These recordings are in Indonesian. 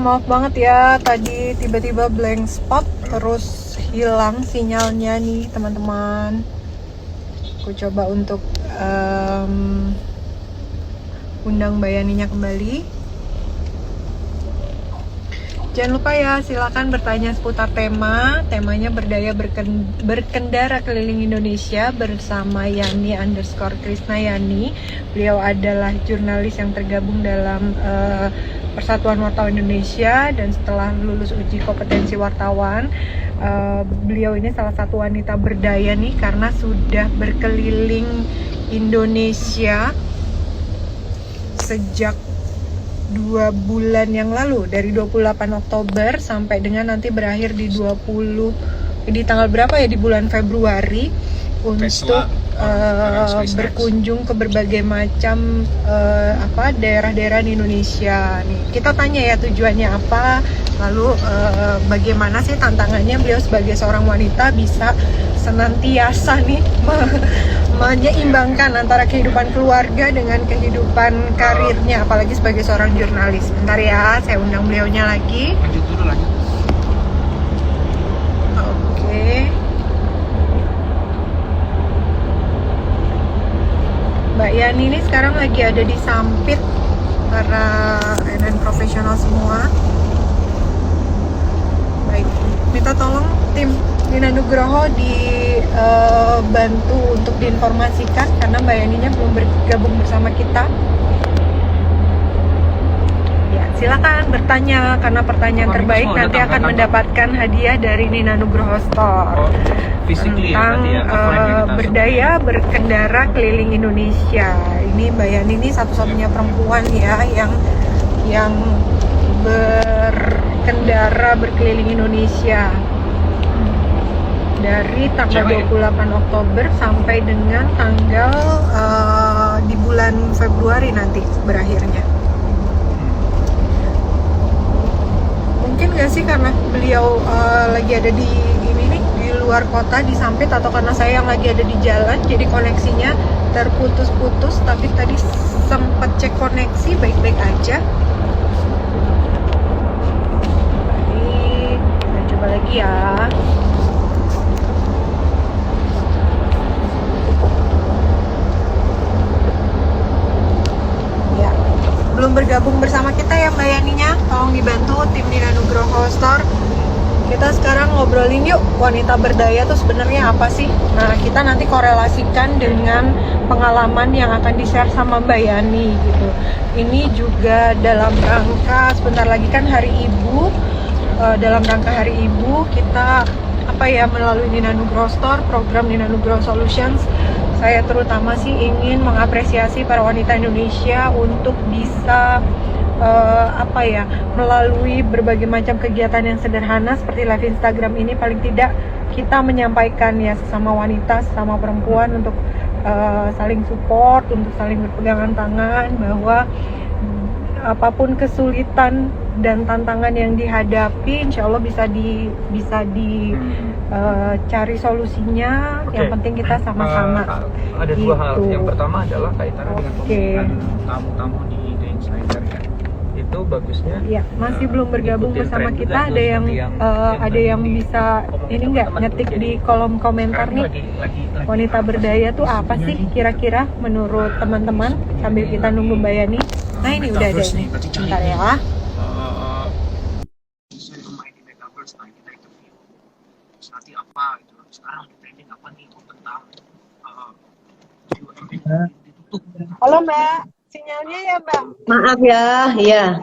maaf banget ya, tadi tiba-tiba blank spot, terus hilang sinyalnya nih teman-teman. Aku coba untuk undang Mbak Yaninya kembali. Jangan lupa ya, silakan bertanya seputar temanya berdaya berkendara keliling Indonesia bersama Yani_Krisnayani. Beliau adalah jurnalis yang tergabung dalam Persatuan Wartawan Indonesia, dan setelah lulus uji kompetensi wartawan, beliau ini salah satu wanita berdaya nih karena sudah berkeliling Indonesia sejak 2 bulan yang lalu, dari 28 Oktober sampai dengan nanti berakhir di tanggal berapa ya, di bulan Februari, untuk berkunjung ke berbagai macam daerah-daerah di Indonesia nih. Kita tanya ya tujuannya apa, lalu bagaimana sih tantangannya beliau sebagai seorang wanita bisa senantiasa nih menyeimbangkan antara kehidupan keluarga dengan kehidupan karirnya, apalagi sebagai seorang jurnalis. Bentar ya, saya undang beliaunya lagi. Oke. Mbak Yani ini sekarang lagi ada di Sampit, para NN profesional semua. Baik, minta tolong tim Nina Nugroho dibantu untuk diinformasikan karena Mbak Yaninya belum bergabung bersama kita. Ya, silakan bertanya karena pertanyaan terbaik nanti akan mendapatkan hadiah dari Nina Nugroho Store tentang berdaya berkendara keliling Indonesia. Ini Mbak Yani ini satu-satunya perempuan ya yang berkendara berkeliling Indonesia dari tanggal 28 Oktober sampai dengan tanggal di bulan Februari nanti berakhirnya. Mungkin nggak sih karena beliau lagi ada di luar kota di Sampit, atau karena saya yang lagi ada di jalan jadi koneksinya terputus-putus, tapi tadi sempat cek koneksi baik-baik aja. Baik, kita coba lagi ya. Belum bergabung bersama kita ya Mbak Yaninya, tolong dibantu tim Nina Nugroho Store. Kita sekarang ngobrolin yuk, wanita berdaya itu sebenarnya apa sih? Nah, kita nanti korelasikan dengan pengalaman yang akan di-share sama Mbak Yani gitu. Ini juga dalam rangka sebentar lagi kan Hari Ibu. Dalam rangka Hari Ibu kita melalui Nina Nugroho Store, program Nina Nugroho Solutions, saya terutama sih ingin mengapresiasi para wanita Indonesia untuk bisa melalui berbagai macam kegiatan yang sederhana seperti live Instagram ini, paling tidak kita menyampaikan ya sesama wanita, sesama perempuan untuk saling support, untuk saling berpegangan tangan bahwa apapun kesulitan dan tantangan yang dihadapi, insya Allah bisa dicari solusinya. Yang penting kita sama-sama. Ada dua hal. Yang pertama adalah kaitannya dengan pemilihan tamu-tamu di The Insider ya. Itu bagusnya. Ya, masih belum bergabung bersama kita. Ada yang bisa ini nggak ngetik di kolom komentar nih. Wanita berdaya tuh apa sih kira-kira menurut teman-teman? Sambil kita nunggu Mbak Yani. Nah ini udah ada nih. Bentar ya. Nanti apa gitu, sekarang trending apa nih tentang Halo Mbak, sinyalnya ya Mbak? Maaf ya, iya.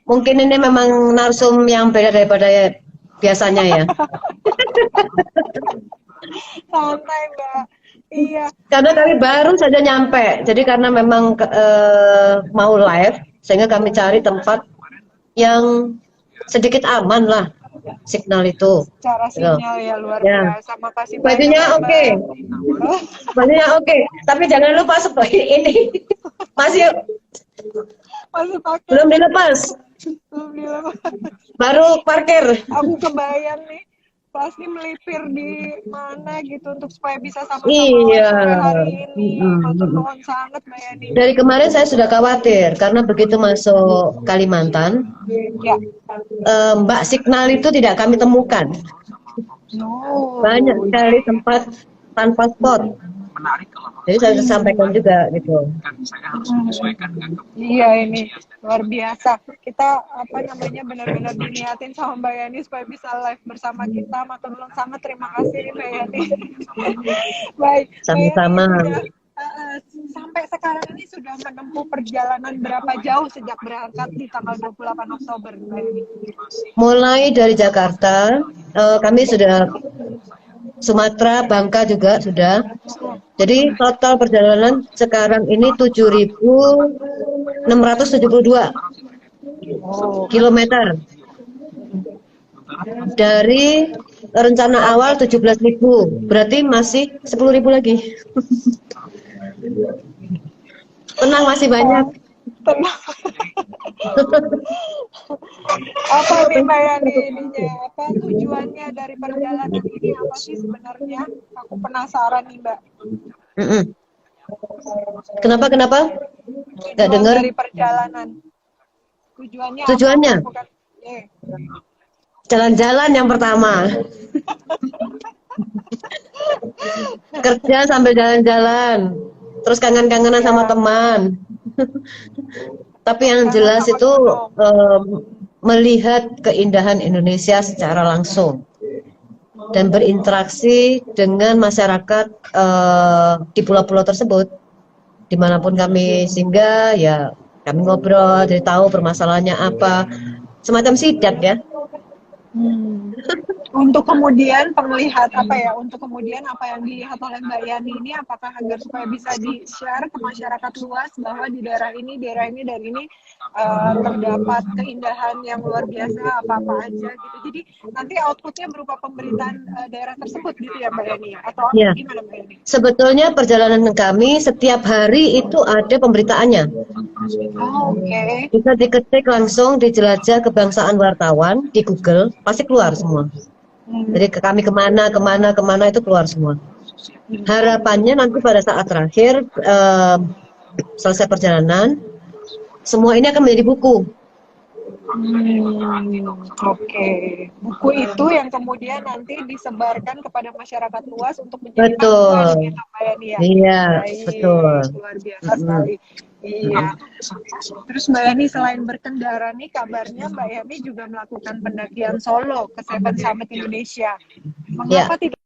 Mungkin ini memang narsum yang beda daripada biasanya ya. Santai Mbak. Iya. Karena kami baru saja nyampe, jadi karena memang mau live, sehingga kami cari tempat yang sedikit aman lah signal itu. Cara sinyal ya luar biasa. Makasih banyak. Bajunya oke. Bajunya oke. Tapi jangan lupa seperti ini. Masih pakai. Belum dilepas. Baru parkir. Aku kebayang nih. pasti melipir di mana gitu untuk supaya bisa sama-sama Iya. sore hari ini. Matur Mm-mm. nuwun sangat Mbak Yani. Dari kemarin saya sudah khawatir karena begitu masuk Kalimantan, Ya. Mbak Signal itu tidak kami temukan. No. Banyak sekali tempat tanpa spot. Menarik kalau Jadi saya sampaikan juga gitu. kan saya harus menyesuaikan dengan kebutuhan Iya ini Indonesia. luar biasa. Kita apa namanya benar-benar diniatin sama Mbak Yani supaya bisa live bersama kita. Matur nuwun sangat, terima kasih nih Mbak Yani. Baik. Sama-sama. Mbak Yani sudah, sampai sekarang ini sudah menempuh perjalanan berapa jauh sejak berangkat di tanggal 28 Oktober Mbak Yani? Mulai dari Jakarta, kami sudah Sumatera, Bangka juga sudah. Jadi total perjalanan sekarang ini 7.672 kilometer. Dari rencana awal 17.000, berarti masih 10.000 lagi. Tenang, masih banyak. Tenang. Apa nih Mbak Yani ininya? Apa tujuannya dari perjalanan ini apa sih sebenarnya? Aku penasaran nih Mbak. Mm-mm. Kenapa? Nggak Tujuan dengar? dari perjalanan. Tujuannya Tujuannya? apa? Bukan. Jalan-jalan yang pertama. Kerja sambil jalan-jalan. Terus kangen-kangenan sama teman. Tapi yang jelas itu melihat keindahan Indonesia secara langsung dan berinteraksi dengan masyarakat di pulau-pulau tersebut. Dimanapun kami singgah, ya kami ngobrol, jadi tahu permasalahannya apa. Semacam sidak ya. Untuk kemudian penglihat apa ya? Untuk kemudian apa yang dilihat oleh Mbak Yani ini, apakah agar supaya bisa di-share ke masyarakat luas bahwa di daerah ini terdapat keindahan yang luar biasa apa-apa aja gitu. Jadi nanti outputnya berupa pemberitaan daerah tersebut gitu ya Mbak Yani atau Ya. gimana Mbak Yani? Sebetulnya perjalanan kami setiap hari itu ada pemberitaannya. Oh, oke. Bisa diketik langsung di jelajah kebangsaan wartawan di Google, pasti keluar semua. Jadi kami kemana itu keluar semua. Harapannya nanti pada saat terakhir selesai perjalanan, semua ini akan menjadi buku. Oke. Buku itu yang kemudian nanti disebarkan kepada masyarakat luas untuk menjadi Betul. panduan gitu Mbak Yani ya. Iya, Baik, betul. luar biasa sekali. Iya. Terus Mbak Yani selain berkendara nih, kabarnya Mbak Yani juga melakukan pendakian solo ke Seven Summit Indonesia. Mengapa tidak?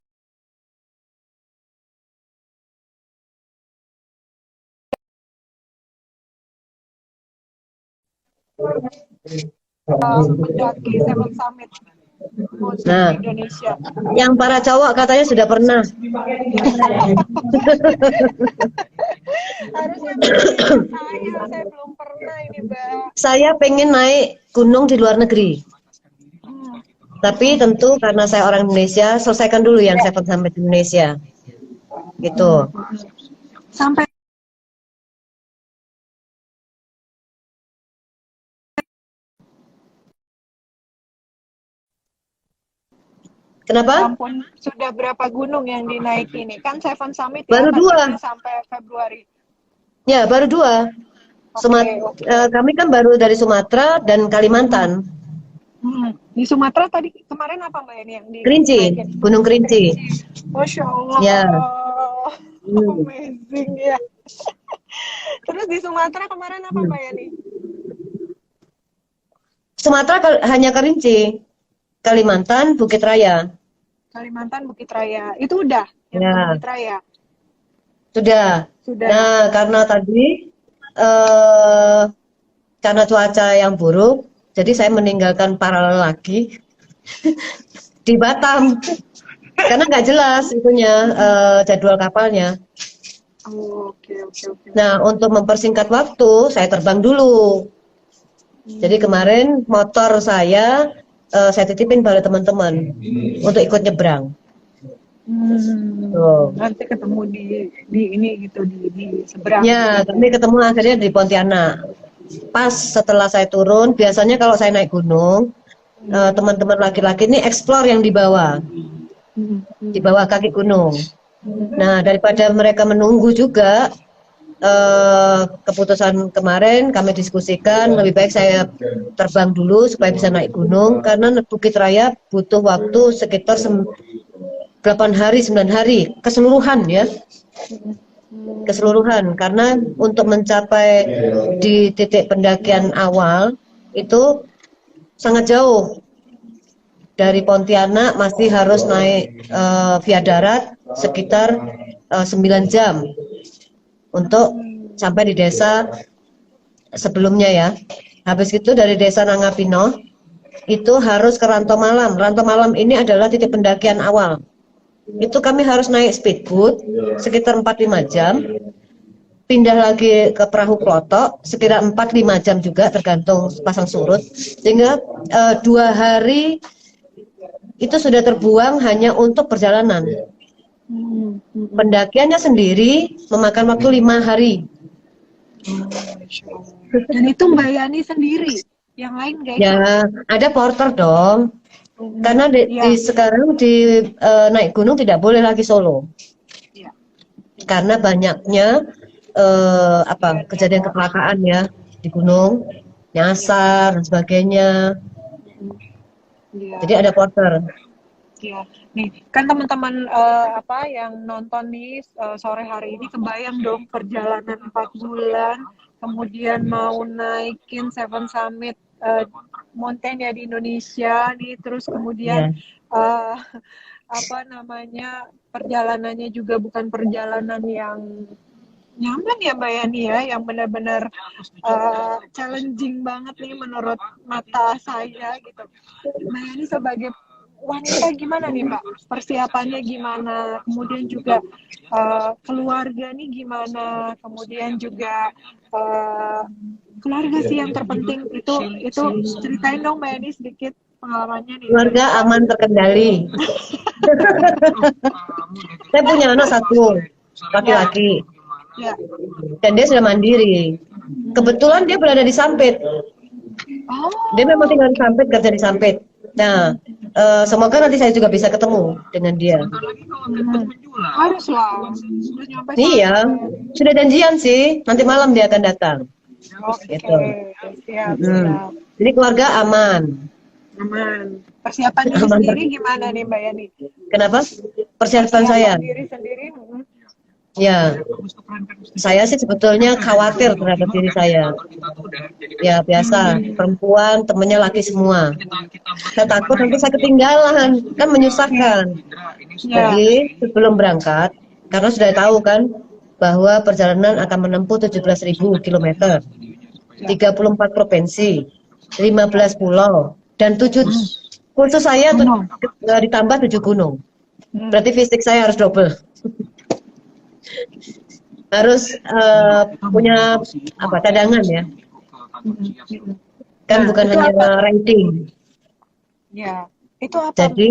Mendaki Seven Summit Nah, Indonesia. yang para cowok katanya sudah pernah. Harusnya saya belum pernah ini Mbak. Saya pengen naik gunung di luar negeri. Tapi tentu karena saya orang Indonesia, selesaikan dulu yang Seven Summit Indonesia. Gitu. Sampai Kenapa? ampun, sudah berapa gunung yang dinaiki ini? Kan Seven Summit Baru ya, 2. sampai Februari. Ya, baru 2. Kami kan baru dari Sumatera dan Kalimantan. Di Sumatera tadi kemarin apa Mbak Yani yang di Kerinci, Gunung Kerinci. Masya Allah. Ya. Amazing ya. Terus di Sumatera kemarin apa Mbak Yani? Sumatera hanya Kerinci. Kalimantan, Bukit Raya. Kalimantan, Bukit Raya. Itu udah yang Ya. Bukit Raya. Sudah. Nah, karena tadi karena cuaca yang buruk, jadi saya meninggalkan para lelaki di Batam. Karena nggak jelas itunya jadwal kapalnya. Oke. Nah, untuk mempersingkat waktu, saya terbang dulu. Jadi kemarin motor saya titipin pada teman-teman untuk ikut nyebrang. Nanti ketemu di ini gitu di seberang. Ya, kami ketemu akhirnya di Pontianak. Pas setelah saya turun, biasanya kalau saya naik gunung, teman-teman laki-laki ini explore yang di bawah. di bawah kaki gunung. Nah, daripada mereka menunggu juga keputusan kemarin kami diskusikan, lebih baik saya terbang dulu supaya bisa naik gunung, karena Bukit Raya butuh waktu sekitar 8 hari 9 hari keseluruhan ya, keseluruhan, karena untuk mencapai di titik pendakian awal itu sangat jauh. Dari Pontianak masih harus naik via darat sekitar 9 jam untuk sampai di desa sebelumnya ya. Habis itu dari desa Nangapino itu harus ke Ranto Malam. Ranto Malam ini adalah titik pendakian awal. Itu kami harus naik speedboat sekitar 4-5 jam, pindah lagi ke perahu klotok sekitar 4-5 jam juga tergantung pasang surut, sehingga 2 hari itu sudah terbuang hanya untuk perjalanan. Pendakiannya sendiri memakan waktu 5 hari. Dan itu Mbak Yani sendiri, yang lain nggak ikut? Ya, ada porter dong. Karena sekarang di naik gunung tidak boleh lagi solo. Ya. Karena banyaknya kejadian kecelakaan ya di gunung, nyasar dan sebagainya. Ya. Jadi ada porter. Ya, nih kan teman-teman yang nonton nih sore hari ini kebayang dong perjalanan 4 bulan, kemudian mau naikin Seven Summit mountain ya di Indonesia nih, terus kemudian perjalanannya juga bukan perjalanan yang nyaman ya Mbak Yani ya, yang benar-benar challenging banget nih menurut mata saya gitu. Mbak Yani sebagai wanita gimana nih Mbak? Persiapannya gimana? Kemudian juga keluarga nih gimana? Kemudian juga keluarga sih yang terpenting, itu ceritain dong Mbak Yani sedikit pengalamannya nih. Keluarga aman terkendali. Saya punya anak 1 laki-laki. Ya. Dan dia sudah mandiri. Kebetulan dia berada di Sampit. Oh. Dia memang tinggal di Sampit, kerja di Sampit. Nah, semoga nanti saya juga bisa ketemu dengan dia. Haruslah. Iya, sudah janjian sih. Nanti malam dia akan datang. Oke. Gitu. Siap. Jadi keluarga aman. Aman. Persiapan diri sendiri gimana nih Mbak Yani? Kenapa? Persiapan saya. Diri sendiri. Ya, saya sih sebetulnya khawatir terhadap diri saya. Ya biasa, perempuan, temennya laki semua. Saya takut nanti saya ketinggalan, kan menyusahkan. Jadi sebelum berangkat, karena sudah tahu kan bahwa perjalanan akan menempuh 17.000 km, 34 provinsi, 15 pulau, dan 7 khusus saya ditambah 7 gunung. Berarti fisik saya harus double. Harus punya cadangan ya, kan bukan hanya ranking. Ya, itu apa? Jadi,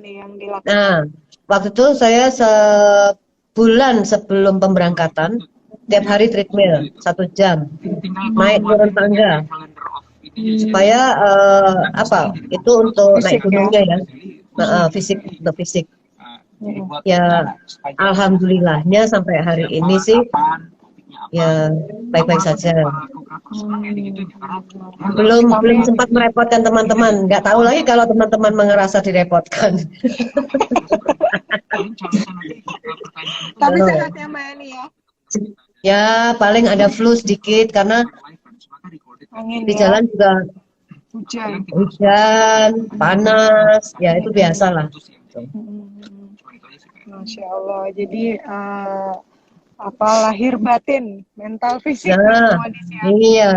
yang dilakukan? nah, waktu itu saya sebulan sebelum pemberangkatan, tiap hari treadmill 1 jam, naik turun tangga, supaya itu untuk naik gunungnya ya, fisik untuk fisik. Ya, alhamdulillahnya sampai hari ini sih ya baik-baik saja. Belum sempat merepotkan teman-teman. Nggak tahu lagi kalau teman-teman merasa direpotkan. Tapi sehat ya Mbak Yani ya? Ya, paling ada flu sedikit karena di jalan juga hujan, panas, ya itu biasa lah. Masya Allah, jadi lahir batin, mental, fisik semua disiapkan. Iya,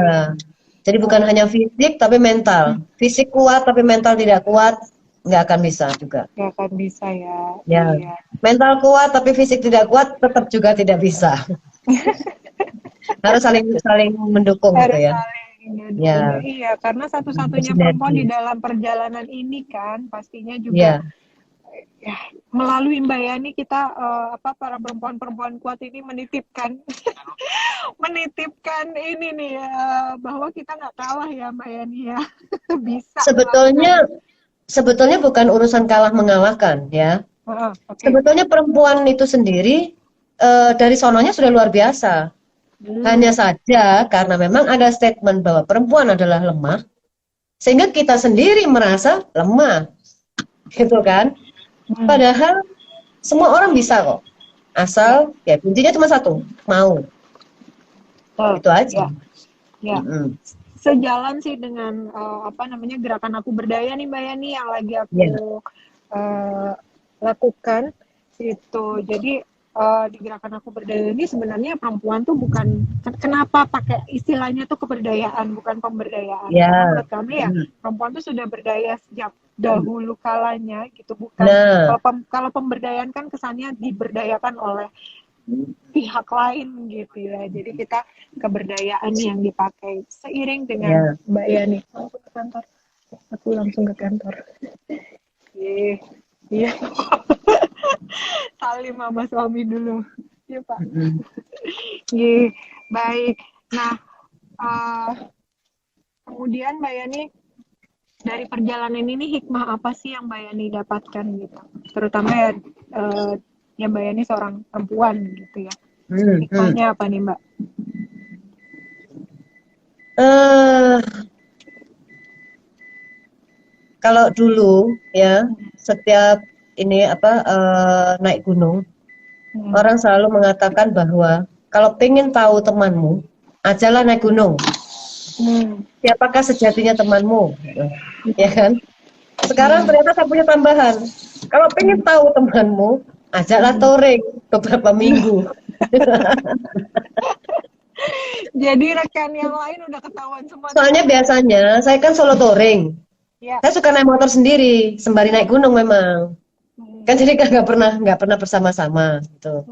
jadi bukan hanya fisik tapi mental. Fisik kuat tapi mental tidak kuat, nggak akan bisa juga. Nggak akan bisa ya. Ya, iya. Mental kuat tapi fisik tidak kuat tetap juga tidak bisa. Harus saling mendukung gitu ya. Ya. Iya, karena satu-satunya perempuan di dalam perjalanan ini kan pastinya juga. Ya, melalui Mbak Yani kita para perempuan-perempuan kuat ini menitipkan ini nih bahwa kita nggak kalah ya Mbak Yani ya. Bisa. Sebetulnya bukan urusan kalah mengalahkan ya. Oke. Sebetulnya perempuan itu sendiri dari sononya sudah luar biasa. Hanya saja karena memang ada statement bahwa perempuan adalah lemah, sehingga kita sendiri merasa lemah, gitu kan? Padahal semua orang bisa kok, asal ya kuncinya cuma satu, mau. Itu aja. Ya. Mm-mm. Sejalan sih dengan gerakan aku berdaya nih Mbak Yani yang lagi aku Ya. lakukan itu. Jadi di gerakan aku berdaya ini sebenarnya perempuan tuh bukan, kenapa pakai istilahnya tuh keberdayaan bukan pemberdayaan, Ya. karena menurut kami ya perempuan tuh sudah berdaya sejak dahulu kalanya gitu, bukan Nah, kalau pemberdayaan kan kesannya diberdayakan oleh pihak lain gitu ya. Jadi kita keberdayaan yang dipakai seiring dengan ya. Mbak Yani. Aku ke kantor. Aku langsung ke kantor. Iya. Salim sama suami dulu. Iya Pak. Baik. Nah, kemudian Mbak Yani dari perjalanan ini hikmah apa sih yang Mbak Yani dapatkan gitu? Terutama ya Mbak Yani seorang perempuan gitu ya. Hikmahnya apa nih Mbak? Kalau dulu ya setiap ini naik gunung, orang selalu mengatakan bahwa kalau pengen tahu temanmu, ajalah naik gunung. Siapakah sejatinya temanmu? Ya kan? Sekarang ternyata saya punya tambahan. Kalau pengen tahu temanmu, ajaklah touring beberapa minggu. Jadi rekan yang lain udah ketahuan semua. Soalnya biasanya saya kan solo touring. Ya. Saya suka naik motor sendiri, sembari naik gunung memang. Kan jadi nggak pernah bersama-sama gitu.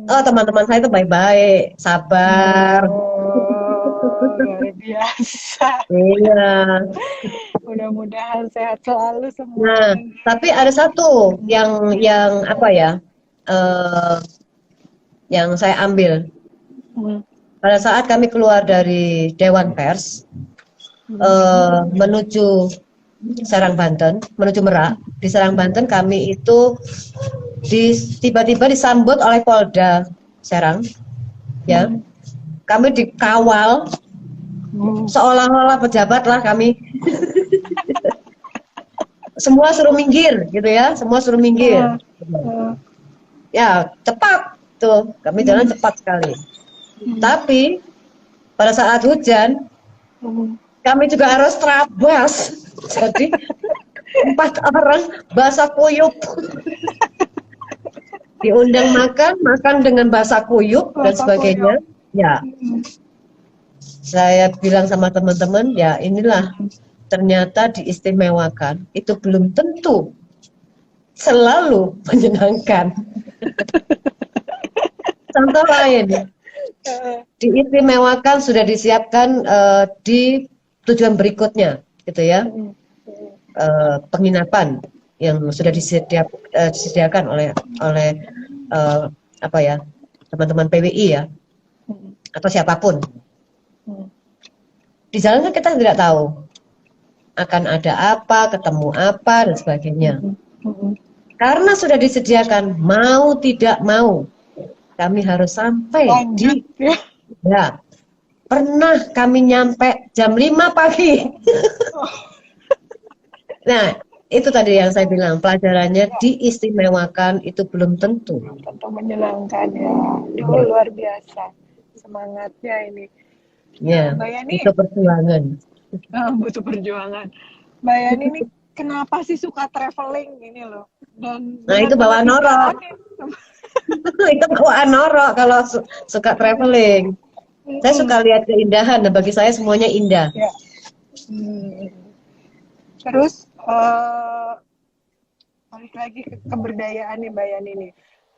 Oh, teman-teman saya itu baik-baik, sabar. Luar biasa. Iya. Mudah-mudahan sehat selalu semua. Nah, tapi ada satu yang apa ya, yang saya ambil pada saat kami keluar dari Dewan Pers menuju Serang Banten, menuju Merak. Di Serang Banten kami itu tiba-tiba disambut oleh Polda Serang, ya. Kami dikawal seolah-olah pejabat lah kami. Semua suruh minggir gitu ya, semua suruh minggir. Ya, cepat tuh, kami jalan cepat sekali. Tapi pada saat hujan kami juga harus terabas. Jadi 4 orang basah kuyup. Diundang makan dengan basah kuyup dan sebagainya. Ya. Saya bilang sama teman-teman, ya inilah ternyata diistimewakan. Itu belum tentu selalu menyenangkan. Contoh lain, diistimewakan sudah disiapkan di tujuan berikutnya, gitu ya. Penginapan yang sudah disediakan oleh teman-teman PWI ya, atau siapapun. Di jalan kan kita tidak tahu akan ada apa, ketemu apa dan sebagainya. Karena sudah disediakan, mau tidak mau kami harus sampai di ya. Pernah kami nyampe jam 5 pagi. Nah, itu tadi yang saya bilang, pelajarannya diistimewakan itu belum tentu. Tentu menyenangkan ya. Luar biasa semangatnya ini. Ya, Mbak Yani, itu perjuangan. butuh perjuangan. Mbak Yani ini kenapa sih suka traveling ini loh? Dan nah, itu bawaan norok. Itu bawaan norok kalau suka traveling. Saya suka lihat keindahan, dan bagi saya semuanya indah. Ya. Terus balik lagi ke keberdayaan nih Mbak Yani nih.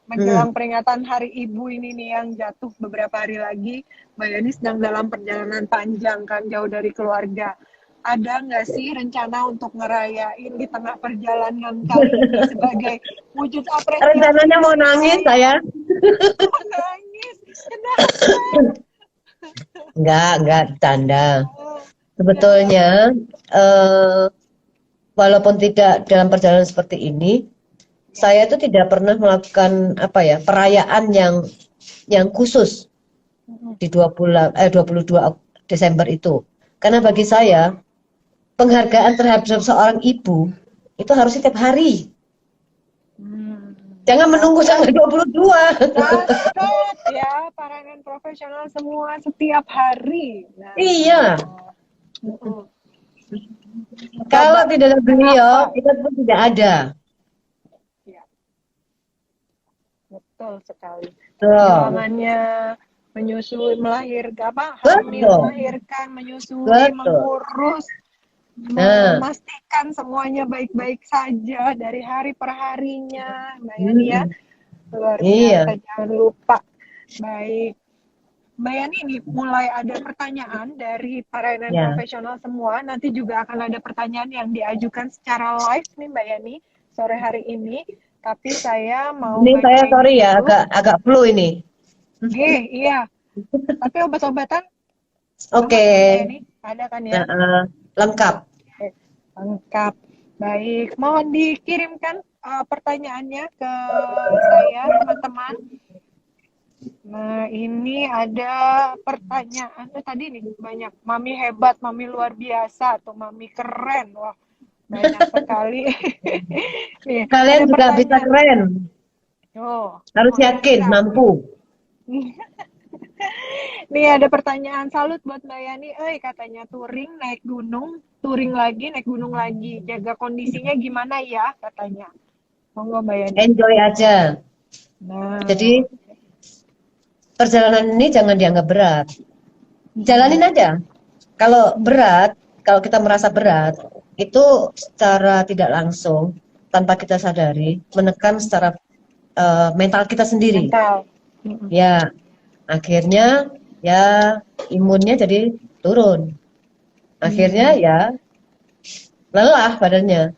Menjelang peringatan Hari Ibu ini nih yang jatuh beberapa hari lagi, Mbak Yani sedang dalam perjalanan panjang kan, jauh dari keluarga. Ada nggak sih rencana untuk ngerayain di tengah perjalanan kali ini sebagai wujud apresiasi? Rencananya mau nangis saya. Mau nangis? Kenapa? Enggak tanda. Sebetulnya walaupun tidak dalam perjalanan seperti ini, saya itu tidak pernah melakukan apa ya perayaan yang khusus di 22 Desember itu. Karena bagi saya penghargaan terhadap seorang ibu itu harus setiap hari. Jangan menunggu sampai 22. Dahsyat ya, parangan profesional semua setiap hari. Nah, Iya. mm-mm. Kalau tidak ada beliau, kita pun tidak ada. Ya, betul sekali. Tuh. Perjuangannya menyusui, melahirkan, hamil, Betul. melahirkan, menyusui, Betul. mengurus, Nah. memastikan semuanya baik-baik saja dari hari per harinya, Mbak Yani ya. Luar Iya. biasa, jangan lupa. Baik. Mbak Yani, ini mulai ada pertanyaan dari para Ya. profesional semua. Nanti juga akan ada pertanyaan yang diajukan secara live nih Mbak Yani sore hari ini. Tapi saya mau Ini saya bacain sorry ya, dulu. agak flu ini. Iya. Tapi obat-obatan Oke. aman, Mbak Yani? Ada kan ya? Lengkap. Oke, lengkap. Baik, mohon dikirimkan pertanyaannya ke saya, teman-teman. Nah, ini ada pertanyaan tadi nih banyak. Mami hebat, mami luar biasa, atau mami keren. Wah, banyak sekali. Nih, Kalian ada juga bisa keren. Oh, Harus yakin, siap. mampu. Nih ada pertanyaan, salut buat Mbak Yani. Katanya touring naik gunung, touring lagi, naik gunung lagi. Jaga kondisinya gimana ya katanya. Monggo Mbak Yani. Enjoy aja. Nah, Jadi perjalanan ini jangan dianggap berat. Jalanin aja. Kalau berat, kalau kita merasa berat, itu secara tidak langsung, tanpa kita sadari, menekan secara mental kita sendiri. mental. Ya, akhirnya ya imunnya jadi turun. Akhirnya ya lelah badannya.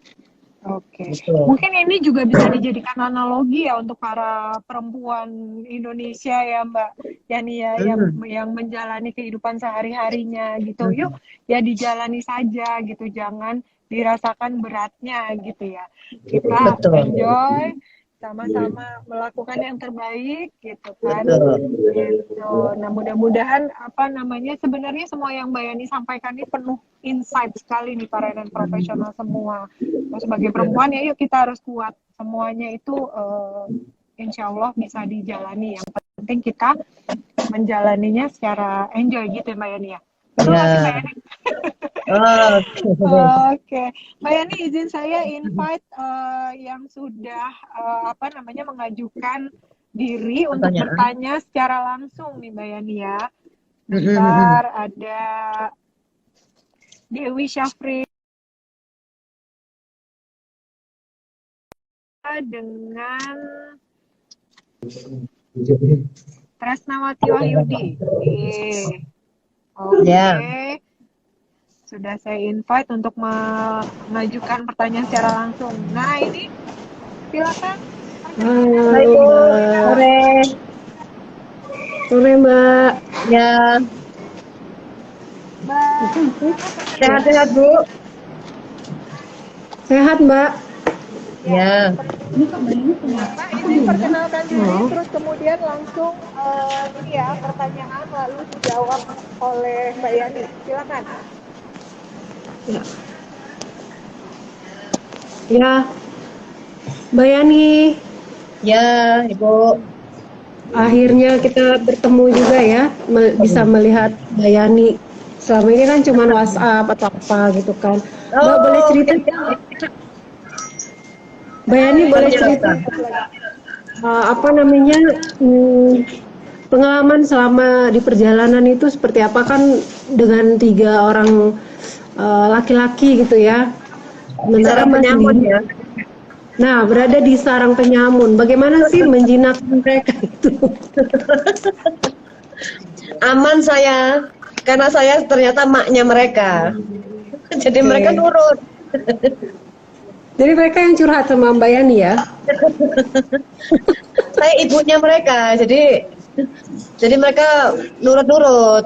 Oke. Gitu. Mungkin ini juga bisa dijadikan analogi ya untuk para perempuan Indonesia ya Mbak Yani ya yang menjalani kehidupan sehari-harinya gitu. Yuk ya dijalani saja gitu, jangan dirasakan beratnya gitu ya. Kita Betul. enjoy, sama-sama melakukan yang terbaik gitu kan. Betul. Gitu. Nah, mudah-mudahan sebenarnya semua yang Mbak Yani sampaikan ini penuh insight sekali nih para dan profesional semua. Nah, sebagai perempuan ya yuk kita harus kuat. Semuanya itu insya Allah bisa dijalani. Yang penting kita menjalaninya secara enjoy gitu ya Mbak Yani ya. Betul nggak sih Mbak Yani? Oke, Mbak Yani izin saya invite yang sudah mengajukan diri untuk bertanya secara langsung nih Mbak Yani ya. Bentar, ada Dewi Syafri dengan Tresnawati Wahyudi. Oke. Sudah saya invite untuk mengajukan pertanyaan secara langsung. Nah, ini silakan. Sore. Sore Mbak. Ya. Mbak. Sehat-sehat Bu. Sehat Mbak. Ya. Mbak, izin perkenalkan diri, terus kemudian langsung pertanyaan lalu dijawab oleh Mbak Yani. Silakan. Ya, Mbak Yani. Ya, Ibu. Akhirnya kita bertemu juga ya, bisa melihat Mbak Yani. Selama ini kan cuma WhatsApp atau apa gitu kan. Mbak boleh cerita? Mbak Yani boleh cerita pengalaman selama di perjalanan itu seperti apa, kan dengan 3 orang laki-laki gitu ya. Sarang penyamun ya. Nah, berada di sarang penyamun. Bagaimana sih menjinakkan mereka itu? Aman saya, karena saya ternyata maknya mereka. Jadi mereka nurut. Jadi mereka yang curhat sama Mbak Yani ya? Saya ibunya mereka, jadi mereka nurut-nurut.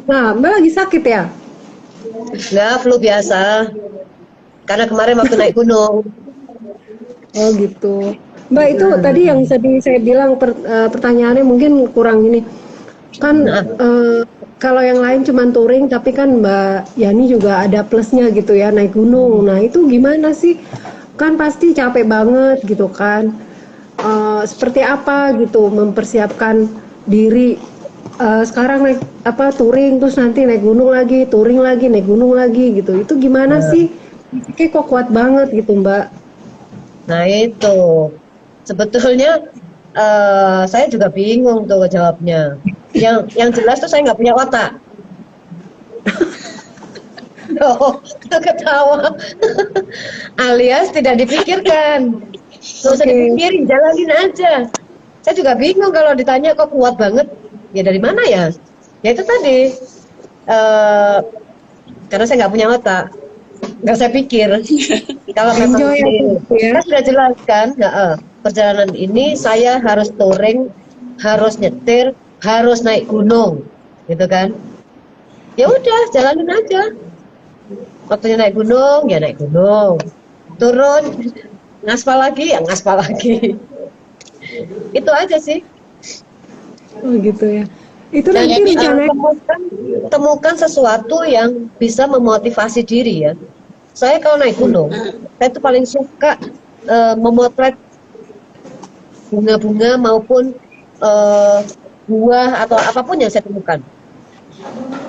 Nah, Mbak lagi sakit ya? Enggak, flu biasa. Karena kemarin waktu naik gunung. Oh gitu. Mbak itu tadi yang saya bilang pertanyaannya mungkin kurang ini. Kan kalau yang lain cuma touring, tapi kan Mbak Yani juga ada plusnya gitu ya, naik gunung. Nah itu gimana sih? Kan pasti capek banget gitu kan. Seperti apa gitu mempersiapkan diri sekarang naik touring, terus nanti naik gunung lagi, touring lagi, naik gunung lagi gitu. Itu gimana sih? Fisiknya kok kuat banget gitu Mbak? Nah itu sebetulnya saya juga bingung tuh jawabnya. Yang jelas tuh saya nggak punya otak. Oh, ketawa. Alias tidak dipikirkan. Nggak usah dipikirin, jalanin aja. Saya juga bingung kalau ditanya kok kuat banget. Ya dari mana ya? Ya itu tadi. Karena saya nggak punya otak, nggak saya pikir. Kalau memang saya sudah jelaskan, perjalanan ini saya harus touring, harus nyetir, harus naik gunung, gitu kan? Ya udah, jalanin aja. Waktunya naik gunung, ya naik gunung. Turun, ngaspal lagi, ya ngaspal lagi. Itu aja sih. Oh gitu ya. Itu Dan nanti rencananya temukan sesuatu yang bisa memotivasi diri ya. Saya kalau naik gunung, saya tuh paling suka memotret bunga-bunga maupun buah atau apapun yang saya temukan.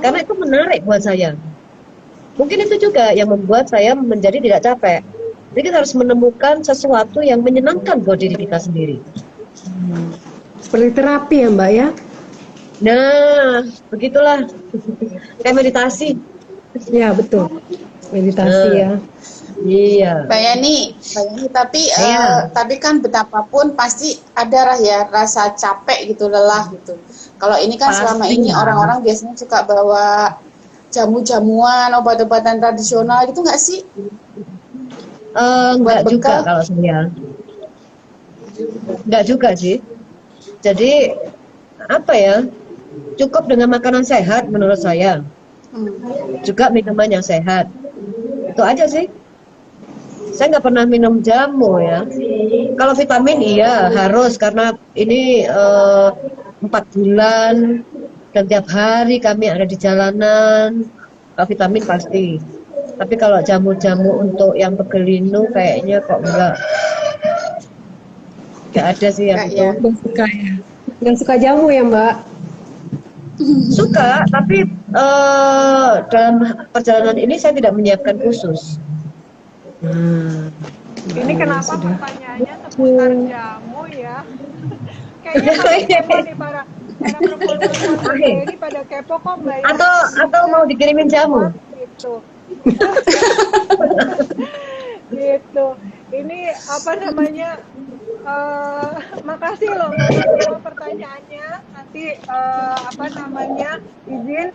Karena itu menarik buat saya. Mungkin itu juga yang membuat saya menjadi tidak capek. Jadi kita harus menemukan sesuatu yang menyenangkan buat diri kita sendiri. seperti terapi ya Mbak ya? Nah, begitulah. Kayak meditasi. Ya betul. Meditasi ya. Iya. Mbak Yani, tapi Iya. tapi kan betapapun pasti ada ya rasa capek gitu, lelah gitu. Kalau ini kan selama ini orang-orang biasanya suka bawa jamu-jamuan, obat-obatan tradisional gitu nggak sih? Enggak Buat juga bekal? kalau saya. Enggak juga sih. Jadi apa ya? Cukup dengan makanan sehat menurut saya. Juga minuman yang sehat. Itu aja sih. Saya nggak pernah minum jamu ya. Kalau vitamin iya harus karena ini 4 bulan dan tiap hari kami ada di jalanan. Kalau vitamin pasti. Tapi kalau jamu-jamu untuk yang pegelinu kayaknya kok enggak. Enggak ada sih yang itu. Nggak suka ya? Nggak suka jamu ya Mbak? Suka, tapi dalam perjalanan ini saya tidak menyiapkan khusus. Ini kenapa pertanyaannya seputar jamu ya? Kayaknya pada kepo nih para perempuan-perempuan ini pada kepo kok Mbak ya? Atau mau dikirimin jamu? Gitu. Gitu. Ini apa namanya? Makasih loh semua pertanyaannya. Nanti apa namanya izin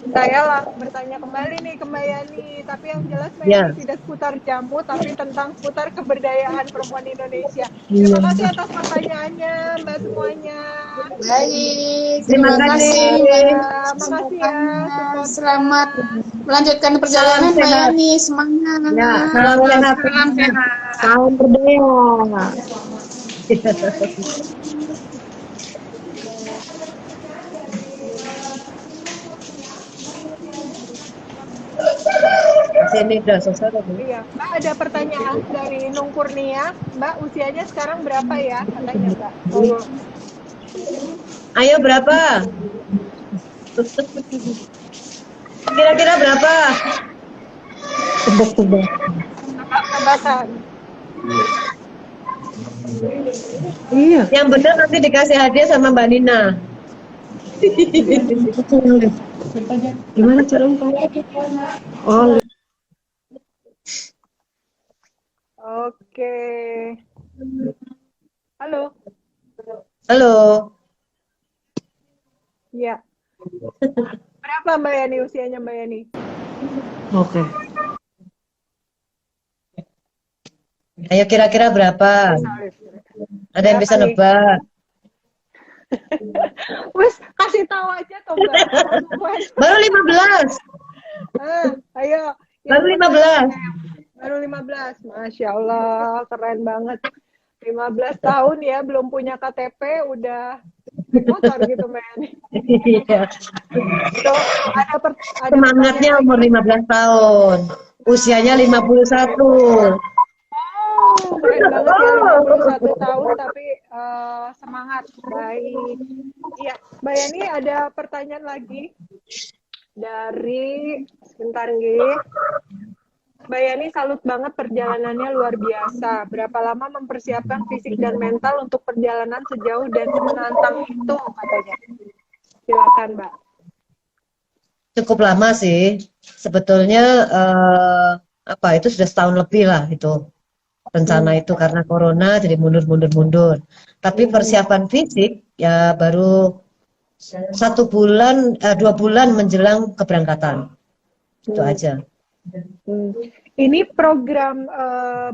saya lah bertanya kembali nih ke Mbak Yani. Tapi yang jelas Mbak Yani tidak seputar jamu, tapi tentang seputar keberdayaan perempuan Indonesia. Terima kasih atas pertanyaannya Mbak semuanya. Baik, Terima kasih. Makasih ya. Selamat melanjutkan perjalanan Mbak Yani, semangat. Ya, salam sehat. Salam sehat. Salam berdaya. Sini udah selesai tadi. Iya, Mbak ada pertanyaan dari Nung Kurnia. Mbak usianya sekarang berapa ya? Katanya Mbak. Oh. Ayo berapa? Kira-kira berapa? Tebak-tebak. Tebakan. Iya. Yang benar nanti dikasih hadiah sama Mbak Nina. Gimana cara Oh, Oke. Halo. Halo. Iya. Berapa Mbak Yani usianya Mbak Yani? oke. Ayo kira-kira berapa? Ada yang bisa nebak? Wes, kasih tahu aja toh Mbak. Baru 15. Ayo. Baru 15. Baru 15. Masya Allah, keren banget. 15 tahun ya, belum punya KTP, udah naik motor gitu, Mbak Yani. Iya. So, ada Semangatnya pertanyaan umur lagi. 15 tahun. Usianya 51. Oh, keren banget ya, 51 tahun tapi semangat. Baik. Iya, Mbak Yani ada pertanyaan lagi dari sebentar nggih. Mbak Yani salut banget perjalanannya luar biasa. Berapa lama mempersiapkan fisik dan mental untuk perjalanan sejauh dan menantang itu katanya. Silakan, Mbak. Cukup lama sih. Sebetulnya apa itu sudah setahun lebih lah itu rencana itu karena corona jadi mundur. Tapi persiapan fisik ya baru 2 bulan menjelang keberangkatan. Itu aja. Ini program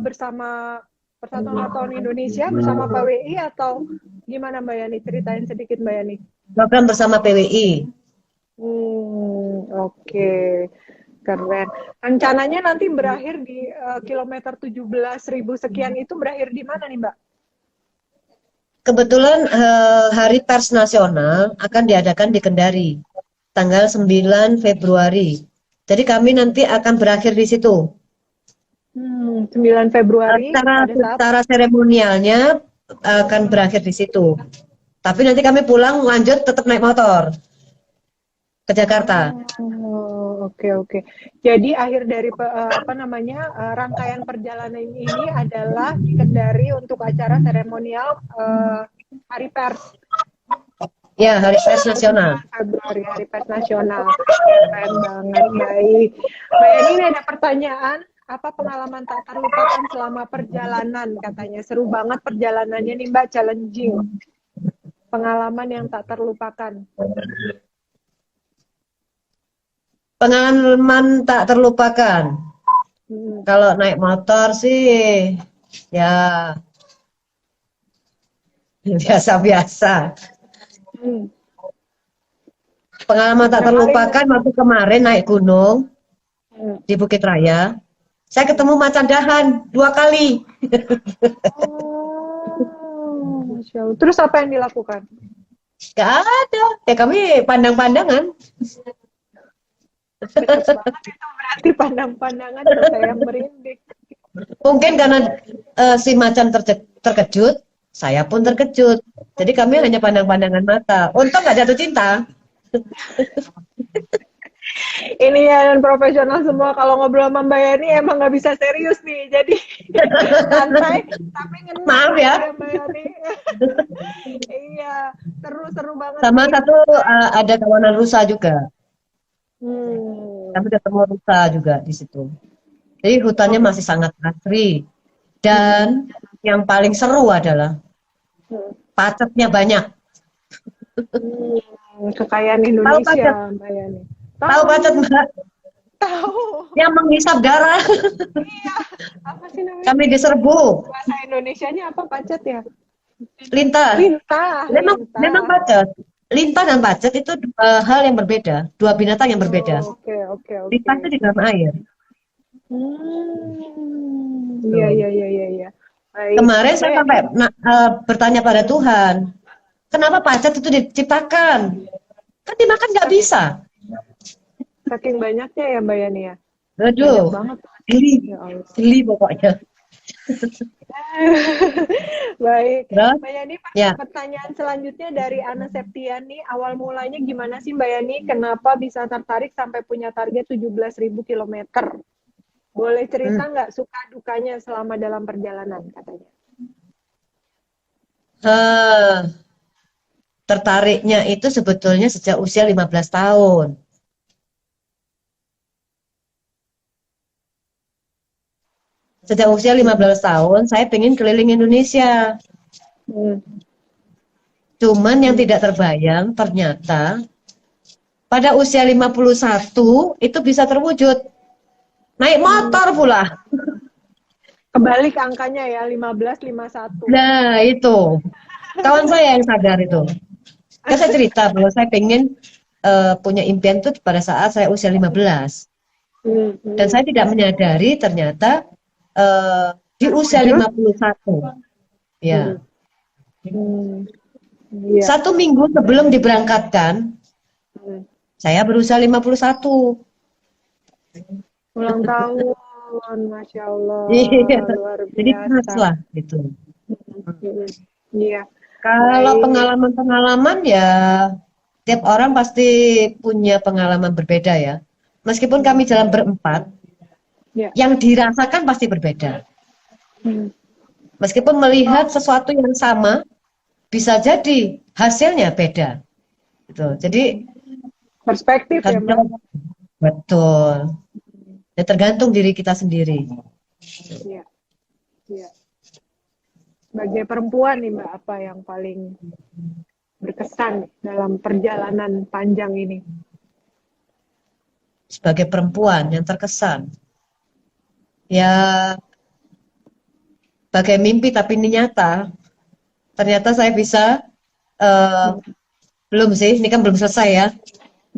bersama Persatuan Wartawan Indonesia bersama PWI atau gimana Mbak Yani? Ceritain sedikit Mbak Yani. Program bersama PWI. Oke. Keren. Rencananya nanti berakhir di kilometer 17.000 sekian itu berakhir di mana nih Mbak? Kebetulan Hari Pers Nasional akan diadakan di Kendari tanggal 9 Februari. Jadi kami nanti akan berakhir di situ. 9 Februari. Secara seremonialnya akan berakhir di situ. Tapi nanti kami pulang lanjut tetap naik motor ke Jakarta. Oke. Jadi akhir dari rangkaian perjalanan ini adalah di Kendari untuk acara seremonial Hari Pers. Ya, Hari Pers Nasional. Februari, Hari Pers Nasional. Keren banget, baik. Mbak Yani, ini ada pertanyaan. Apa pengalaman tak terlupakan selama perjalanan? Katanya seru banget perjalanannya nih Mbak, challenging. Pengalaman yang tak terlupakan. Pengalaman tak terlupakan. Kalau naik motor sih, ya biasa-biasa. Pengalaman tak terlupakan waktu kemarin naik gunung di Bukit Raya. Saya ketemu macan dahan 2 kali. Masya Allah. Terus apa yang dilakukan? Gak ada. Ya kami pandang-pandangan. Dekat banget itu berarti pandang-pandangan saya merinding. Mungkin karena si macan terkejut, saya pun terkejut. Jadi kami hanya pandang-pandangan mata. Untung nggak jatuh cinta. Ini ya profesional semua kalau ngobrol sama Mbak Yani emang nggak bisa serius nih. Jadi santai tapi ngena. Maaf ya. Mbak Yani. Iya, seru banget. Sama satu ada kawanan rusa juga. Kami ketemu rusa juga di situ. Jadi hutannya masih sangat asri. Dan yang paling seru adalah pacetnya banyak. Kekayaan Indonesia, Mbak Yani. Tahu pacet Mbak? Tahu. Yang menghisap darah. Iya. Apa sih namanya? Kami diserbu. Bahasa Indonesianya apa pacet ya? Lintah. Memang pacet. Lintah dan pacet itu 2 hal yang berbeda, 2 binatang yang berbeda. Oke. Lintah itu di dalam air. Iya. Kemarin saya sampai bertanya pada Tuhan, kenapa pacet itu diciptakan? Kan dimakan nggak bisa. Saking banyaknya ya Mbak Yani ya. Aduh, geli pokoknya. Baik, Terus? Mbak Yani, Ya. pertanyaan selanjutnya dari Ana Septiani. Awal mulanya gimana sih Mbak Yani? Kenapa bisa tertarik sampai punya target 17.000 km? Boleh cerita nggak suka dukanya selama dalam perjalanan katanya? Tertariknya itu sebetulnya sejak usia 15 tahun. Sejak usia 15 tahun, saya pengen keliling Indonesia. Cuman yang tidak terbayang, ternyata pada usia 51 itu bisa terwujud. Naik motor pula. Kebalik angkanya ya, 15-51. Nah, itu. Kawan saya yang sadar itu. Kan saya cerita bahwa saya pengen punya impian itu pada saat saya usia 15. Dan saya tidak menyadari ternyata di usia 51. Ya. Iya. 1 minggu sebelum diberangkatkan, saya berusia 51. Ulang tahun, Masya Allah, Iya. luar Jadi pas biasa. lah gitu. Iya. Kalau Baik. pengalaman-pengalaman ya tiap orang pasti punya pengalaman berbeda ya. Meskipun kami jalan berempat, Ya. yang dirasakan pasti berbeda. Meskipun melihat sesuatu yang sama, bisa jadi hasilnya beda. Gitu. Jadi Perspektif ya, Mbak. betul. Ya tergantung diri kita sendiri. Iya. Iya. Sebagai perempuan nih Mbak, apa yang paling berkesan dalam perjalanan panjang ini? Sebagai perempuan yang terkesan, ya bagai mimpi tapi ini nyata. Ternyata saya bisa, belum sih, ini kan belum selesai ya.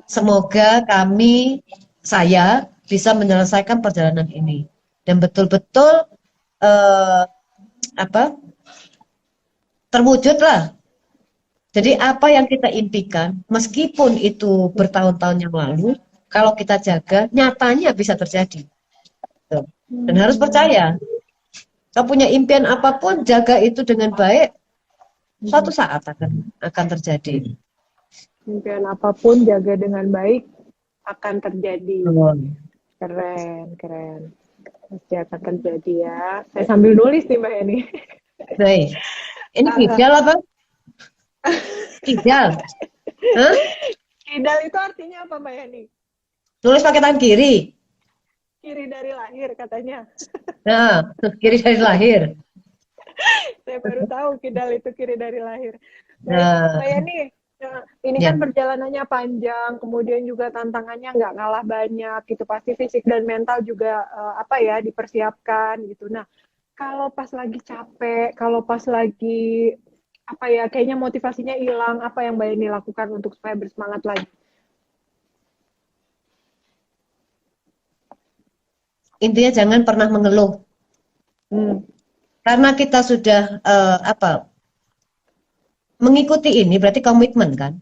Semoga saya bisa menyelesaikan perjalanan ini dan betul-betul terwujud lah. Jadi apa yang kita impikan, meskipun itu bertahun-tahun yang lalu, kalau kita jaga, nyatanya bisa terjadi. Tuh. Dan harus percaya, kalau punya impian apapun, jaga itu dengan baik, suatu saat akan terjadi. Impian apapun jaga dengan baik akan terjadi. Oh. Keren, keren. Pasti akan terjadi ya. Saya sambil nulis nih Mbak ini. Baik. Ini kidal apa? Kidal. Hah? Kidal itu artinya apa Mbak Yani? Tulis pakai tangan kiri. Kiri dari lahir katanya. Nah, kiri dari lahir. Saya baru tahu kidal itu kiri dari lahir. Nah. Mbak Yani, ini Ya. kan perjalanannya panjang, kemudian juga tantangannya nggak ngalah banyak, gitu. Pasti fisik dan mental juga dipersiapkan gitu. Nah, kalau pas lagi capek, kalau pas lagi kayaknya motivasinya hilang, apa yang Mbak Yani lakukan untuk supaya bersemangat lagi? Intinya jangan pernah mengeluh. Karena kita sudah mengikuti ini berarti komitmen kan.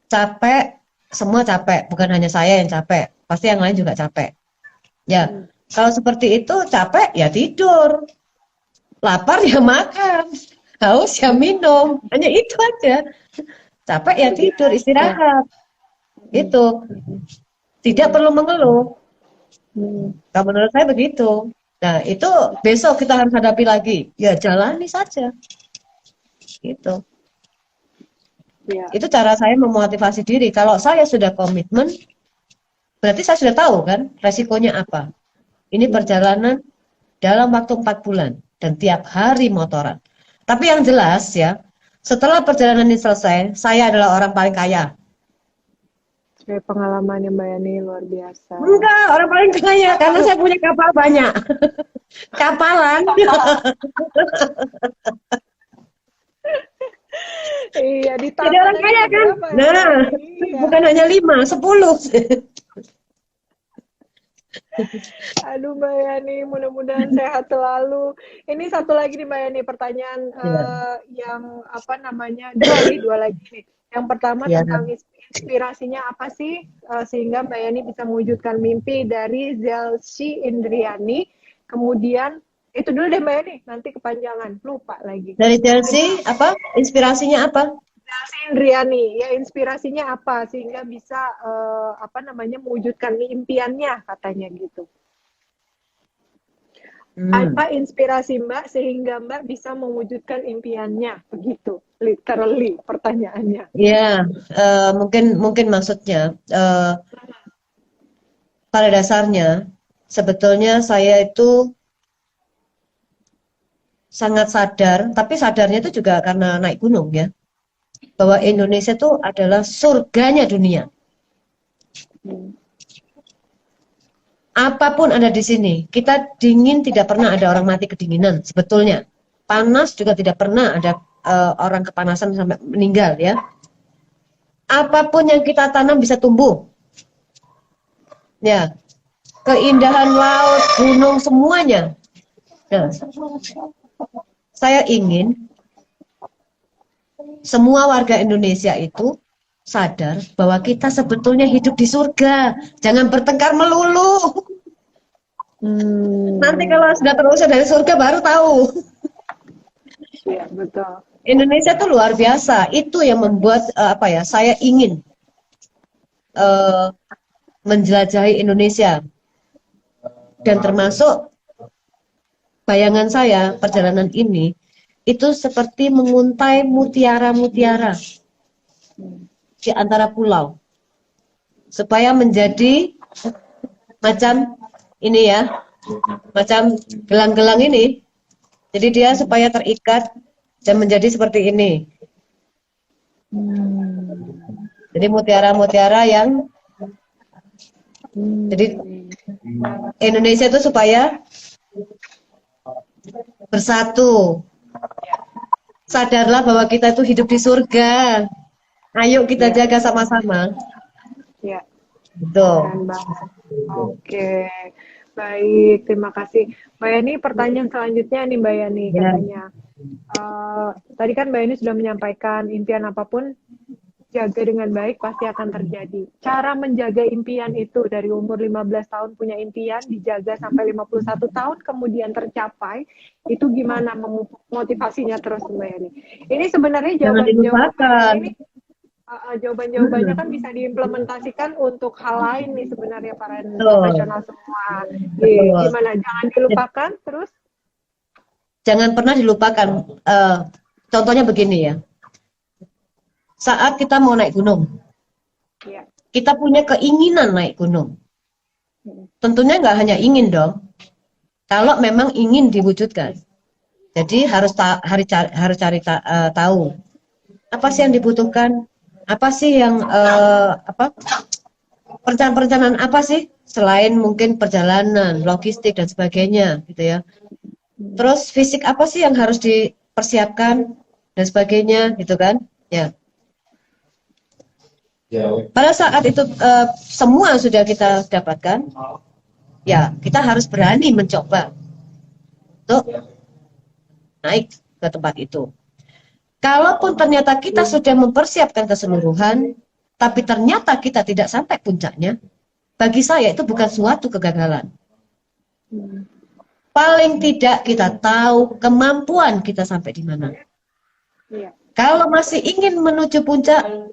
Capek, semua capek, bukan hanya saya yang capek, pasti yang lain juga capek. Ya, kalau seperti itu capek ya tidur, lapar ya makan, haus ya minum, hanya itu aja. Capek ya tidur, istirahat, itu tidak perlu mengeluh. Kalau menurut saya begitu. Nah itu besok kita harus hadapi lagi, ya jalani saja. Gitu. Ya. Itu cara saya memotivasi diri. Kalau saya sudah komitmen, berarti saya sudah tahu kan resikonya apa. Ini perjalanan dalam waktu 4 bulan dan tiap hari motoran. Tapi yang jelas ya, setelah perjalanan ini selesai, saya adalah orang paling kaya. Pengalamannya Mbak Yani luar biasa. Enggak, orang paling kaya karena saya punya kapal banyak. Kapalan. Iya, Jadi orang kaya kan? Nah, bukan hanya 5, 10. Aduh Mbak Yani, mudah-mudahan sehat selalu. Ini satu lagi nih Mbak Yani, pertanyaan yang dua lagi nih. Yang pertama tentang inspirasinya apa sih sehingga Mbak Yani bisa mewujudkan mimpi dari Zelsi Indriani. Kemudian itu dulu deh Mbak Yani, nanti kepanjangan, lupa lagi. Dari Chelsea apa? Inspirasinya apa? Zelsi Indriani, ya inspirasinya apa sehingga bisa mewujudkan impiannya katanya gitu. Apa inspirasi Mbak sehingga Mbak bisa mewujudkan impiannya begitu, literally pertanyaannya. Ya, mungkin maksudnya pada dasarnya sebetulnya saya itu sangat sadar, tapi sadarnya itu juga karena naik gunung ya, bahwa Indonesia itu adalah surganya dunia. Apapun ada di sini, kita dingin tidak pernah ada orang mati kedinginan sebetulnya. Panas juga tidak pernah ada orang kepanasan sampai meninggal ya. Apapun yang kita tanam bisa tumbuh. Ya. keindahan laut, gunung, semuanya. Nah, saya ingin semua warga Indonesia itu sadar bahwa kita sebetulnya hidup di surga. Jangan bertengkar melulu. Nanti kalau sudah terusir dari surga baru tahu. Iya, betul. Indonesia itu luar biasa. Itu yang membuat saya ingin menjelajahi Indonesia. Dan termasuk bayangan saya perjalanan ini itu seperti menguntai mutiara-mutiara di antara pulau supaya menjadi macam ini ya, macam gelang-gelang ini. Jadi dia supaya terikat dan menjadi seperti ini. Jadi mutiara-mutiara yang jadi Indonesia itu supaya bersatu. Sadarlah bahwa kita itu hidup di surga. Ayo kita jaga sama-sama. Ya, Betul. keren banget. Oke, baik, terima kasih. Mbak Yani, pertanyaan selanjutnya nih Mbak Yani, Ya. katanya. Tadi kan Mbak Yani sudah menyampaikan impian apapun, jaga dengan baik pasti akan terjadi. Cara menjaga impian itu dari umur 15 tahun punya impian, dijaga sampai 51 tahun kemudian tercapai, itu gimana motivasinya terus Mbak Yani? Ini sebenarnya Jangan dilupakan. ini jawaban-jawabannya kan bisa diimplementasikan untuk hal lain nih sebenarnya para profesional semua. Gimana? Jangan dilupakan terus? Jangan pernah dilupakan. Contohnya begini ya. Saat kita mau naik gunung, Ya. kita punya keinginan naik gunung. Tentunya nggak hanya ingin dong. Kalau memang ingin diwujudkan, jadi harus tahu apa sih yang dibutuhkan, apa sih yang perencanaan apa sih selain mungkin perjalanan, logistik dan sebagainya, gitu ya. Terus fisik apa sih yang harus dipersiapkan dan sebagainya, gitu kan? Ya. Pada saat itu semua sudah kita dapatkan, ya kita harus berani mencoba untuk naik ke tempat itu. Kalaupun ternyata kita sudah mempersiapkan keseluruhan, tapi ternyata kita tidak sampai puncaknya, bagi saya itu bukan suatu kegagalan. Paling tidak kita tahu kemampuan kita sampai di mana. Iya. Kalau masih ingin menuju puncak,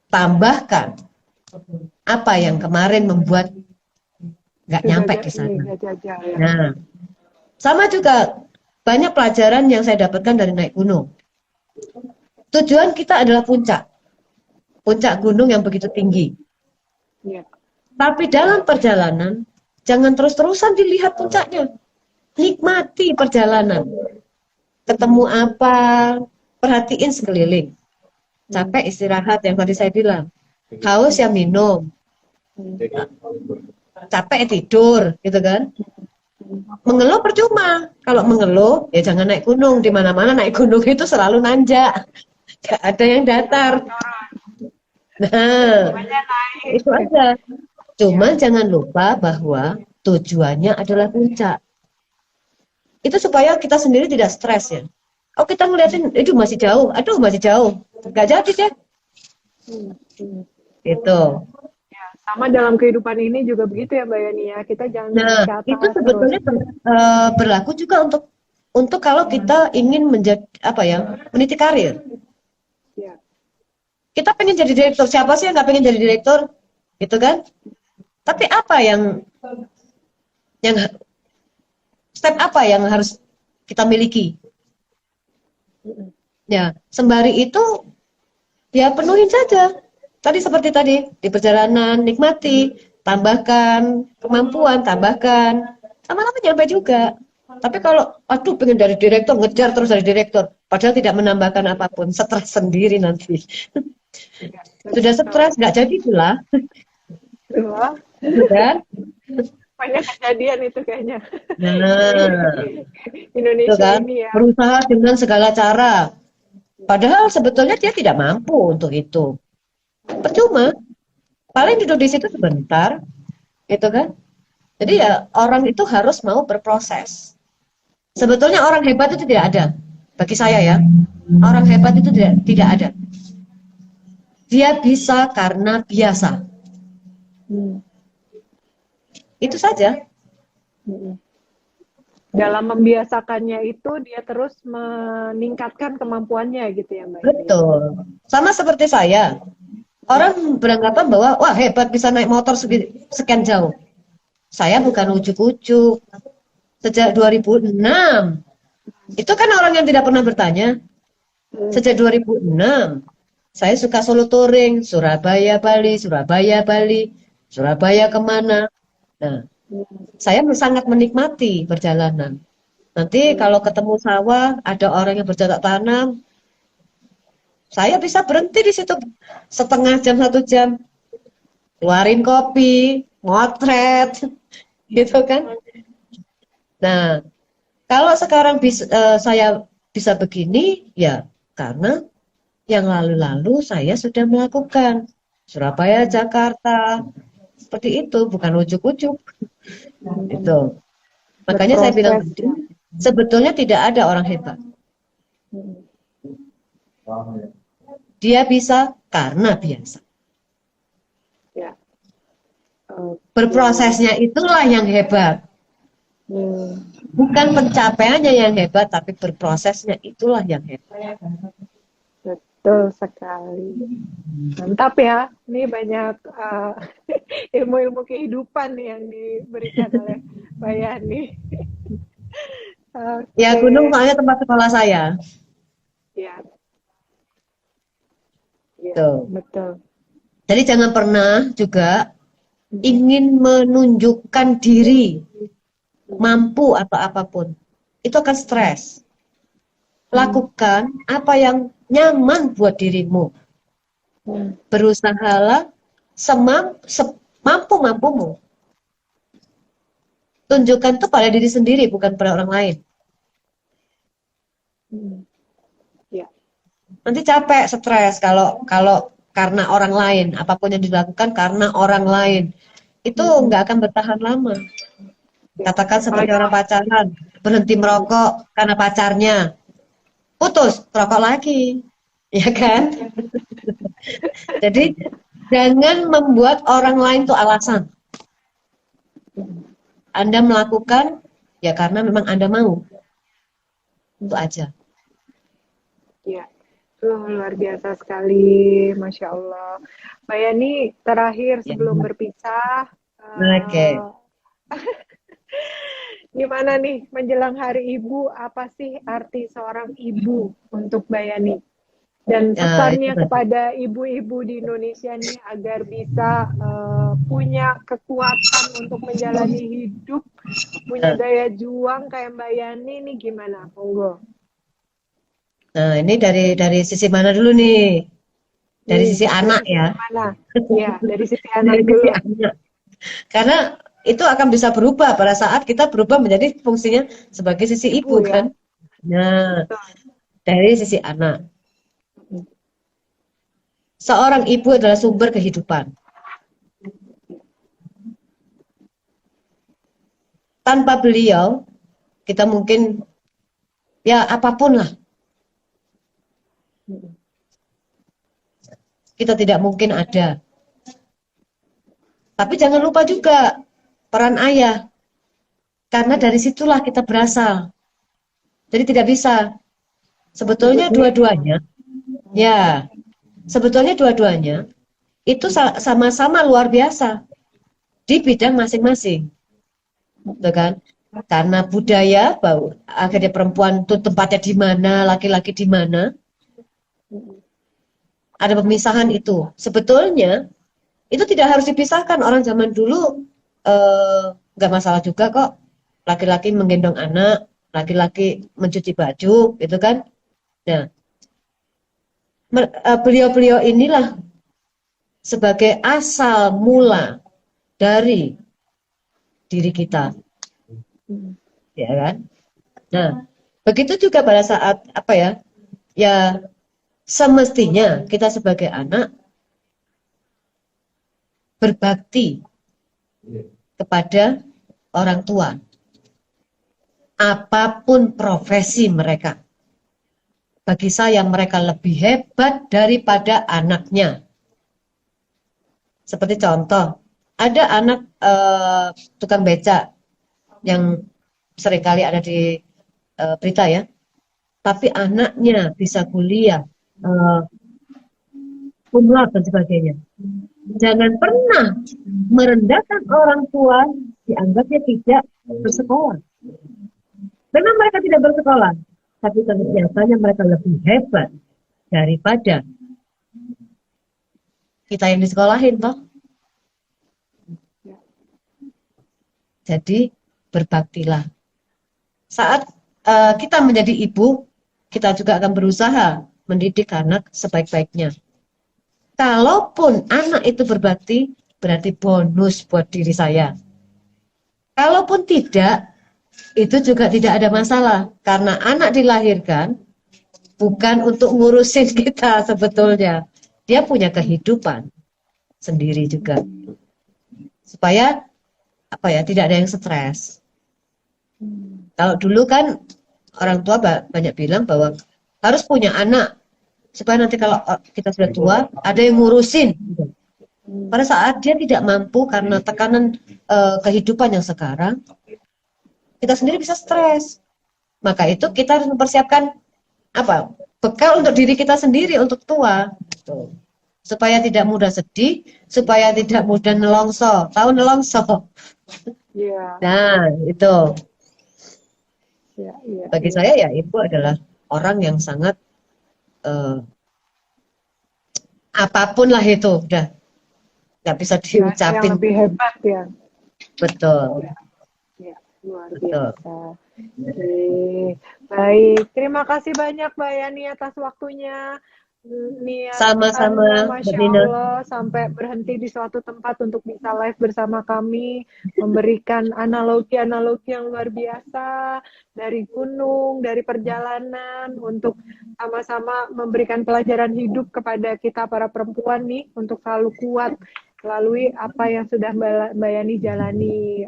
tambahkan apa yang kemarin membuat nggak nyampe ke sana. Nah, sama juga banyak pelajaran yang saya dapatkan dari naik gunung. Tujuan kita adalah puncak gunung yang begitu tinggi. Iya. Tapi dalam perjalanan jangan terus-terusan dilihat puncaknya. Nikmati perjalanan. Ketemu apa, perhatiin sekeliling. Capek istirahat yang tadi saya bilang. Haus ya minum. Capek tidur, gitu kan? Mengeluh percuma. Kalau mengeluh, ya jangan naik gunung. Di mana-mana naik gunung itu selalu nanjak. Gak ada yang datar. Nah, itu aja. Cuma jangan lupa bahwa tujuannya adalah puncak. Itu supaya kita sendiri tidak stres ya. Oh kita ngeliatin, itu masih jauh, aduh masih jauh. Gak jadi deh. Itu. Ya, sama dalam kehidupan ini juga begitu ya Mbak Yani ya. Kita jangan ke atas itu sebetulnya berlaku juga untuk kalau kita ingin menjadi meniti karir. Ya. Kita pengen jadi direktur, siapa sih yang nggak pengen jadi direktur, gitu kan? Tapi apa yang step apa yang harus kita miliki? Ya, sembari itu ya penuhin saja. Tadi seperti tadi, di perjalanan nikmati, tambahkan kemampuan, tambahkan. Lama-lama nyampe juga. Tapi kalau, aduh pengen dari direktur, ngejar terus dari direktur. Padahal tidak menambahkan apapun, stres sendiri nanti. Sudah stres, nggak jadi pula. Dan banyak kejadian itu kayaknya. nah, Indonesia itu kan, ini ya. berusaha dengan segala cara. Padahal sebetulnya dia tidak mampu untuk itu. Percuma. Paling duduk di situ sebentar, gitu kan? Jadi ya orang itu harus mau berproses. Sebetulnya orang hebat itu tidak ada. Bagi saya ya, orang hebat itu tidak ada. Dia bisa karena biasa. Itu saja. Dalam membiasakannya itu dia terus meningkatkan kemampuannya gitu ya Mbak. Betul. Sama seperti saya. Orang beranggapan bahwa wah hebat bisa naik motor sekian jauh. Saya bukan ujuk-ujuk. Sejak 2006. Itu kan orang yang tidak pernah bertanya. Sejak 2006. Saya suka solo touring, Surabaya, Bali, Surabaya, Bali, Surabaya kemana. Nah, saya sangat menikmati perjalanan. Nanti kalau ketemu sawah, ada orang yang bercocok tanam, saya bisa berhenti di situ setengah jam, 1 jam, keluarin kopi, motret, gitu kan. Nah, kalau sekarang saya bisa begini, ya karena yang lalu-lalu saya sudah melakukan Surabaya, Jakarta, seperti itu, bukan ujuk-ujuk. Itu. Makanya saya bilang tadi, sebetulnya tidak ada orang hebat. Dia bisa karena biasa. Ya. Berprosesnya itulah yang hebat. Bukan pencapaiannya yang hebat, tapi berprosesnya itulah yang hebat. Betul sekali. Mantap ya. Ini banyak ilmu-ilmu kehidupan yang diberikan oleh Mbak Yani. Ya, gunung soalnya tempat sekolah saya. Ya. Ya, Tuh. betul. Jadi jangan pernah juga ingin menunjukkan diri mampu atau apapun. Itu akan stres. Lakukan apa yang nyaman buat dirimu. Berusahalah semampu-mampumu. Tunjukkan itu pada diri sendiri, bukan pada orang lain. Ya. Nanti capek, stres kalau karena orang lain, apapun yang dilakukan karena orang lain, itu nggak akan bertahan lama. Katakan seperti orang pacaran, berhenti merokok karena pacarnya, putus, rokok lagi, ya kan? Jadi jangan membuat orang lain itu alasan. Anda melakukan ya karena memang Anda mau. Itu aja. Ya, luar biasa sekali, Masya Allah. Mbak Yani, terakhir sebelum berpisah, Oke. gimana nih menjelang Hari Ibu? Apa sih arti seorang ibu untuk Mbak Yani? Dan pesannya kepada ibu-ibu di Indonesia nih agar bisa punya kekuatan untuk menjalani hidup, punya daya juang kayak Mbak Yani nih gimana? Monggo. Nah, ini dari sisi mana dulu nih? Dari sisi anak ya. Mana? Ya, dari sisi anak dulu. Anak. Karena itu akan bisa berubah pada saat kita berubah menjadi fungsinya sebagai sisi ibu ya. kan. Nah, dari sisi anak. Seorang ibu adalah sumber kehidupan. Tanpa beliau, kita mungkin ya apapun lah. Kita tidak mungkin ada. Tapi jangan lupa juga peran ayah. Karena dari situlah kita berasal. Jadi tidak bisa. Sebetulnya dua-duanya, ya, sebetulnya dua-duanya itu sama-sama luar biasa di bidang masing-masing. Betul kan? Karena budaya, bahwa akhirnya perempuan itu tempatnya di mana, laki-laki di mana. Ada pemisahan itu. Sebetulnya itu tidak harus dipisahkan. Orang zaman dulu nggak masalah juga kok. Laki-laki menggendong anak, laki-laki mencuci baju, gitu kan? Nah, beliau-beliau inilah sebagai asal mula dari diri kita, ya kan? Nah, begitu juga pada saat apa ya? Ya semestinya kita sebagai anak berbakti kepada orang tua, apapun profesi mereka. Bagi saya mereka lebih hebat daripada anaknya. Seperti contoh, ada anak tukang beca yang seringkali ada di berita ya, tapi anaknya bisa kuliah, cum laude dan sebagainya. Jangan pernah merendahkan orang tua dianggapnya tidak bersekolah. Memang mereka tidak bersekolah, tapi biasanya mereka lebih hebat daripada kita yang disekolahin toh. Jadi berbaktilah. Saat kita menjadi ibu, kita juga akan berusaha mendidik anak sebaik-baiknya. Kalaupun anak itu berbakti, berarti bonus buat diri saya. Kalaupun tidak, itu juga tidak ada masalah. Karena anak dilahirkan bukan untuk ngurusin kita sebetulnya. Dia punya kehidupan sendiri juga. Supaya tidak ada yang stres. Kalau dulu kan orang tua banyak bilang bahwa harus punya anak supaya nanti kalau kita sudah tua ada yang ngurusin. Pada saat dia tidak mampu karena tekanan kehidupan yang sekarang, kita sendiri bisa stres. Maka itu kita harus mempersiapkan bekal untuk diri kita sendiri untuk tua, gitu. Supaya tidak mudah sedih, supaya tidak mudah nelongso. Tahu nelongso? Iya. Nah, itu. Iya. Bagi saya ya ibu adalah orang yang sangat apapun lah itu udah nggak bisa diucapin. Yang lebih hebat ya. Betul. Ya, luar Betul. biasa. Oke. Baik, terima kasih banyak Mbak Yani atas waktunya. Niat Sama-sama, Masya Mbak Dina. Allah sampai berhenti di suatu tempat untuk bisa live bersama kami, memberikan analogi-analogi yang luar biasa dari gunung, dari perjalanan, untuk sama-sama memberikan pelajaran hidup kepada kita para perempuan nih, untuk selalu kuat melalui apa yang sudah Mbak Yani jalani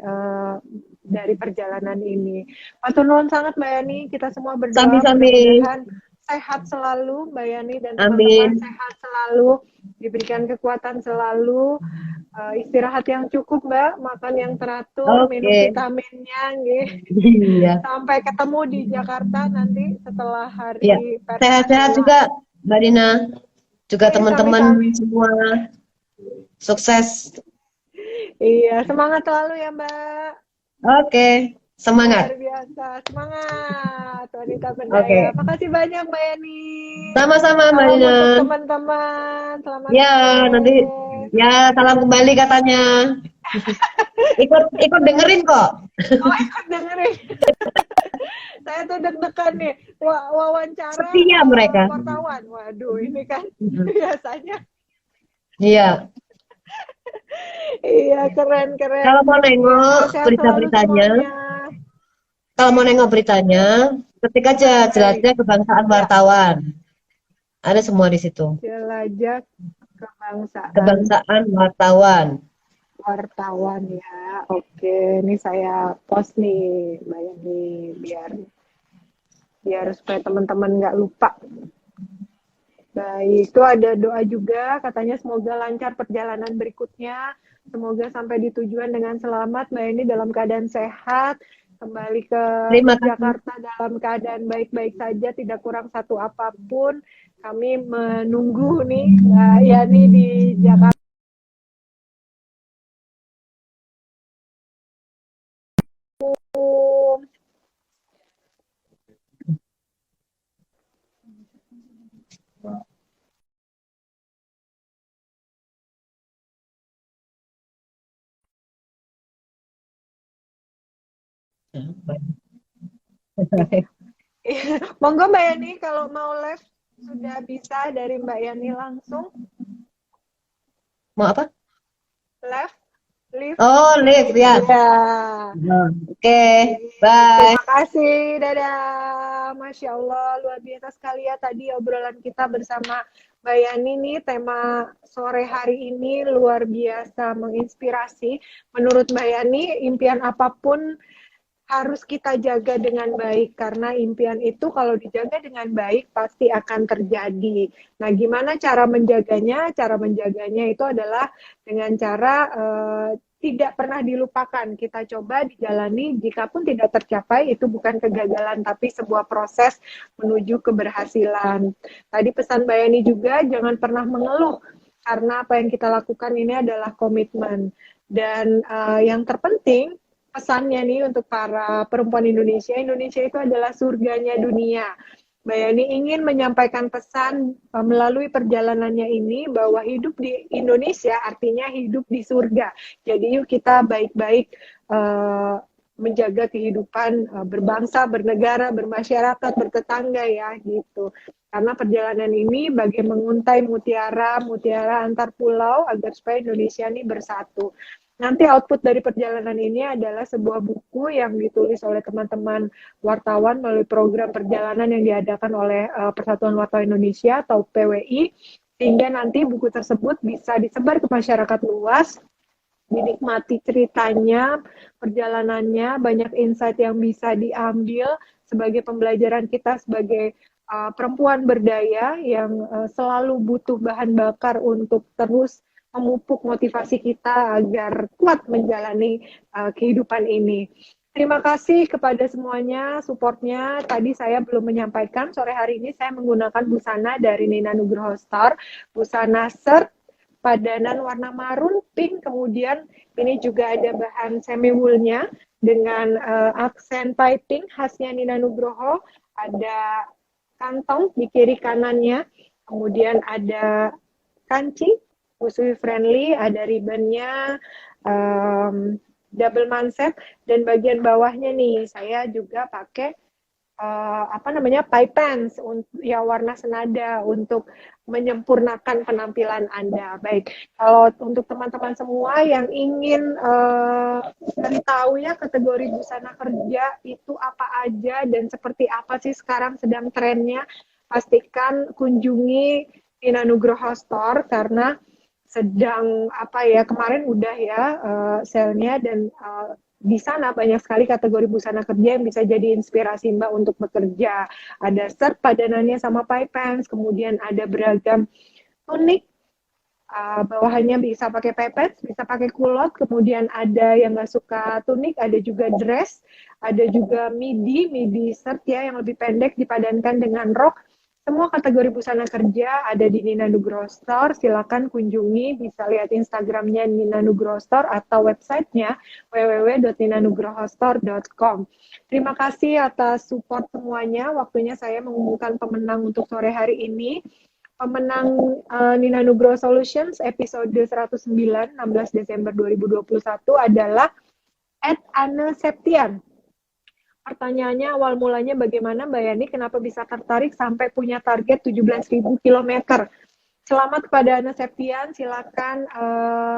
dari perjalanan ini. Matur nuwun sangat Mbak Yani, kita semua berdoa Sami-sami. mudah-mudahan sehat selalu Mbak Yani dan teman-teman, sehat selalu, diberikan kekuatan selalu, istirahat yang cukup Mbak, makan yang teratur, minum vitaminnya, Iya. sampai ketemu di Jakarta nanti setelah hari ya. Sehat-sehat juga Mbak Dina, juga teman-teman semua, sukses. Iya, semangat selalu ya Mbak. Oke. Semangat. Luar biasa, semangat wanita berdaya. Makasih banyak Mbak Yani. Sama-sama Mbak Dina. Untuk teman-teman, selamat ya sore. Nanti ya salam kembali katanya. ikut dengerin kok. Oh, ikut dengerin. Saya tuh deg-degan nih wawancara setia mereka wartawan. Waduh, ini kan biasanya. Iya. Iya, keren. Kalau mau nengok beritanya, ketik aja jelajah kebangsaan wartawan. Ada semua di situ. Jelajah kebangsaan wartawan. Wartawan ya. Oke, ini saya post nih, Mbak Yani, biar supaya teman-teman nggak lupa. Baik, itu ada doa juga, katanya semoga lancar perjalanan berikutnya, semoga sampai di tujuan dengan selamat, Mbak Yani dalam keadaan sehat, kembali ke Jakarta dalam keadaan baik-baik saja, tidak kurang satu apapun. Kami menunggu nih Mbak Yani di Jakarta. Monggo Mbak Yani kalau mau live sudah bisa dari Mbak Yani langsung. Mau apa? Live. Oh, live ya. Oke, bye. Terima kasih, dadah. Masya Allah, luar biasa sekali ya tadi obrolan kita bersama Mbak Yani nih, tema sore hari ini luar biasa menginspirasi. Menurut Mbak Yani, impian apapun harus kita jaga dengan baik, karena impian itu kalau dijaga dengan baik pasti akan terjadi. Nah, gimana cara menjaganya? Cara menjaganya itu adalah dengan cara tidak pernah dilupakan. Kita coba dijalani, jikapun tidak tercapai, itu bukan kegagalan, tapi sebuah proses menuju keberhasilan. Tadi pesan Mbak Yani juga, jangan pernah mengeluh, karena apa yang kita lakukan ini adalah komitmen. Dan yang terpenting, pesannya nih untuk para perempuan Indonesia, Indonesia itu adalah surganya dunia. Mbak Yani ingin menyampaikan pesan melalui perjalanannya ini bahwa hidup di Indonesia artinya hidup di surga. Jadi yuk kita baik-baik menjaga kehidupan berbangsa, bernegara, bermasyarakat, bertetangga ya gitu. Karena perjalanan ini bagai menguntai mutiara antar pulau agar supaya Indonesia ini bersatu. Nanti output dari perjalanan ini adalah sebuah buku yang ditulis oleh teman-teman wartawan melalui program perjalanan yang diadakan oleh Persatuan Wartawan Indonesia atau PWI, sehingga nanti buku tersebut bisa disebar ke masyarakat luas, dinikmati ceritanya, perjalanannya, banyak insight yang bisa diambil sebagai pembelajaran kita sebagai perempuan berdaya yang selalu butuh bahan bakar untuk terus memupuk motivasi kita agar kuat menjalani kehidupan ini. Terima kasih kepada semuanya supportnya. Tadi saya belum menyampaikan, sore hari ini saya menggunakan busana dari Nina Nugroho Store, busana shirt padanan warna marun, pink, kemudian ini juga ada bahan semi woolnya dengan aksen piping khasnya Nina Nugroho, ada kantong di kiri kanannya, kemudian ada kancing Usui friendly, ada ribbonnya, double manset, dan bagian bawahnya nih saya juga pakai pipe pants ya warna senada untuk menyempurnakan penampilan Anda. Baik, kalau untuk teman-teman semua yang ingin tahu ya kategori busana kerja itu apa aja dan seperti apa sih sekarang sedang trennya, pastikan kunjungi Nina Nugroho Store karena sedang kemarin udah ya sale-nya dan di sana banyak sekali kategori busana kerja yang bisa jadi inspirasi Mbak untuk bekerja. Ada shirt padanannya sama pipe pants, kemudian ada beragam tunik, bawahannya bisa pakai pipe pants, bisa pakai kulot, kemudian ada yang nggak suka tunik, ada juga dress, ada juga midi shirt ya yang lebih pendek dipadankan dengan rok. Semua kategori busana kerja ada di Nina Nugroho Store. Silakan kunjungi, bisa lihat Instagramnya Nina Nugroho Store atau websitenya www.ninanugrohostore.com. Terima kasih atas support semuanya. Waktunya saya mengumumkan pemenang untuk sore hari ini. Pemenang Nina Nugroho Solutions episode 109, 16 Desember 2021 adalah Anne Septian. Pertanyaannya awal mulanya bagaimana Mbak Yani kenapa bisa tertarik sampai punya target 17.000 km? Selamat kepada Ana Septian, silakan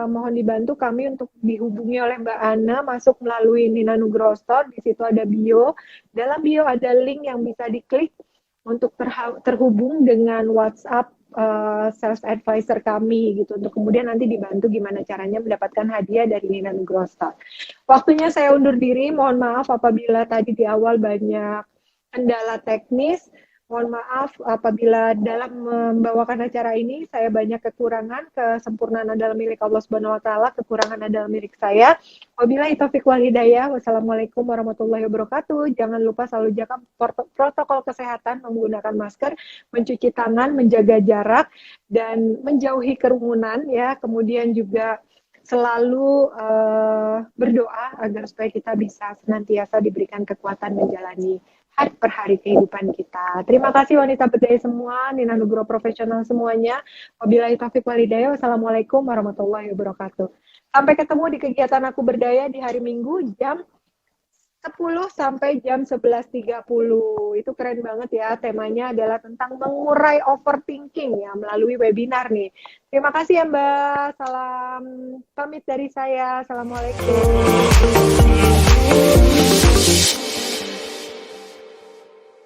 mohon dibantu kami untuk dihubungi oleh Mbak Ana, masuk melalui Nina Nugroho Store, di situ ada bio. Dalam bio ada link yang bisa diklik untuk terhubung dengan WhatsApp sales advisor kami gitu untuk kemudian nanti dibantu gimana caranya mendapatkan hadiah dari Nina Nugroho Store. Waktunya saya undur diri, mohon maaf apabila tadi di awal banyak kendala teknis. Mohon maaf apabila dalam membawakan acara ini saya banyak kekurangan, kesempurnaan adalah milik Allah Subhanahu wa taala, kekurangan adalah milik saya. Wabillahi taufiq wal hidayah. Wassalamualaikum warahmatullahi wabarakatuh. Jangan lupa selalu jaga protokol kesehatan, menggunakan masker, mencuci tangan, menjaga jarak dan menjauhi kerumunan ya. Kemudian juga selalu berdoa agar supaya kita bisa senantiasa diberikan kekuatan menjalani hari per hari kehidupan kita. Terima kasih wanita berdaya semua, Nina Nugroho profesional semuanya. Wabillahi taufiq wal hidayah. Wassalamualaikum warahmatullahi wabarakatuh. Sampai ketemu di kegiatan Aku Berdaya di hari Minggu jam 10 sampai jam 11.30. Itu keren banget ya. Temanya adalah tentang mengurai overthinking ya melalui webinar nih. Terima kasih ya Mbak. Salam pamit dari saya. Assalamualaikum.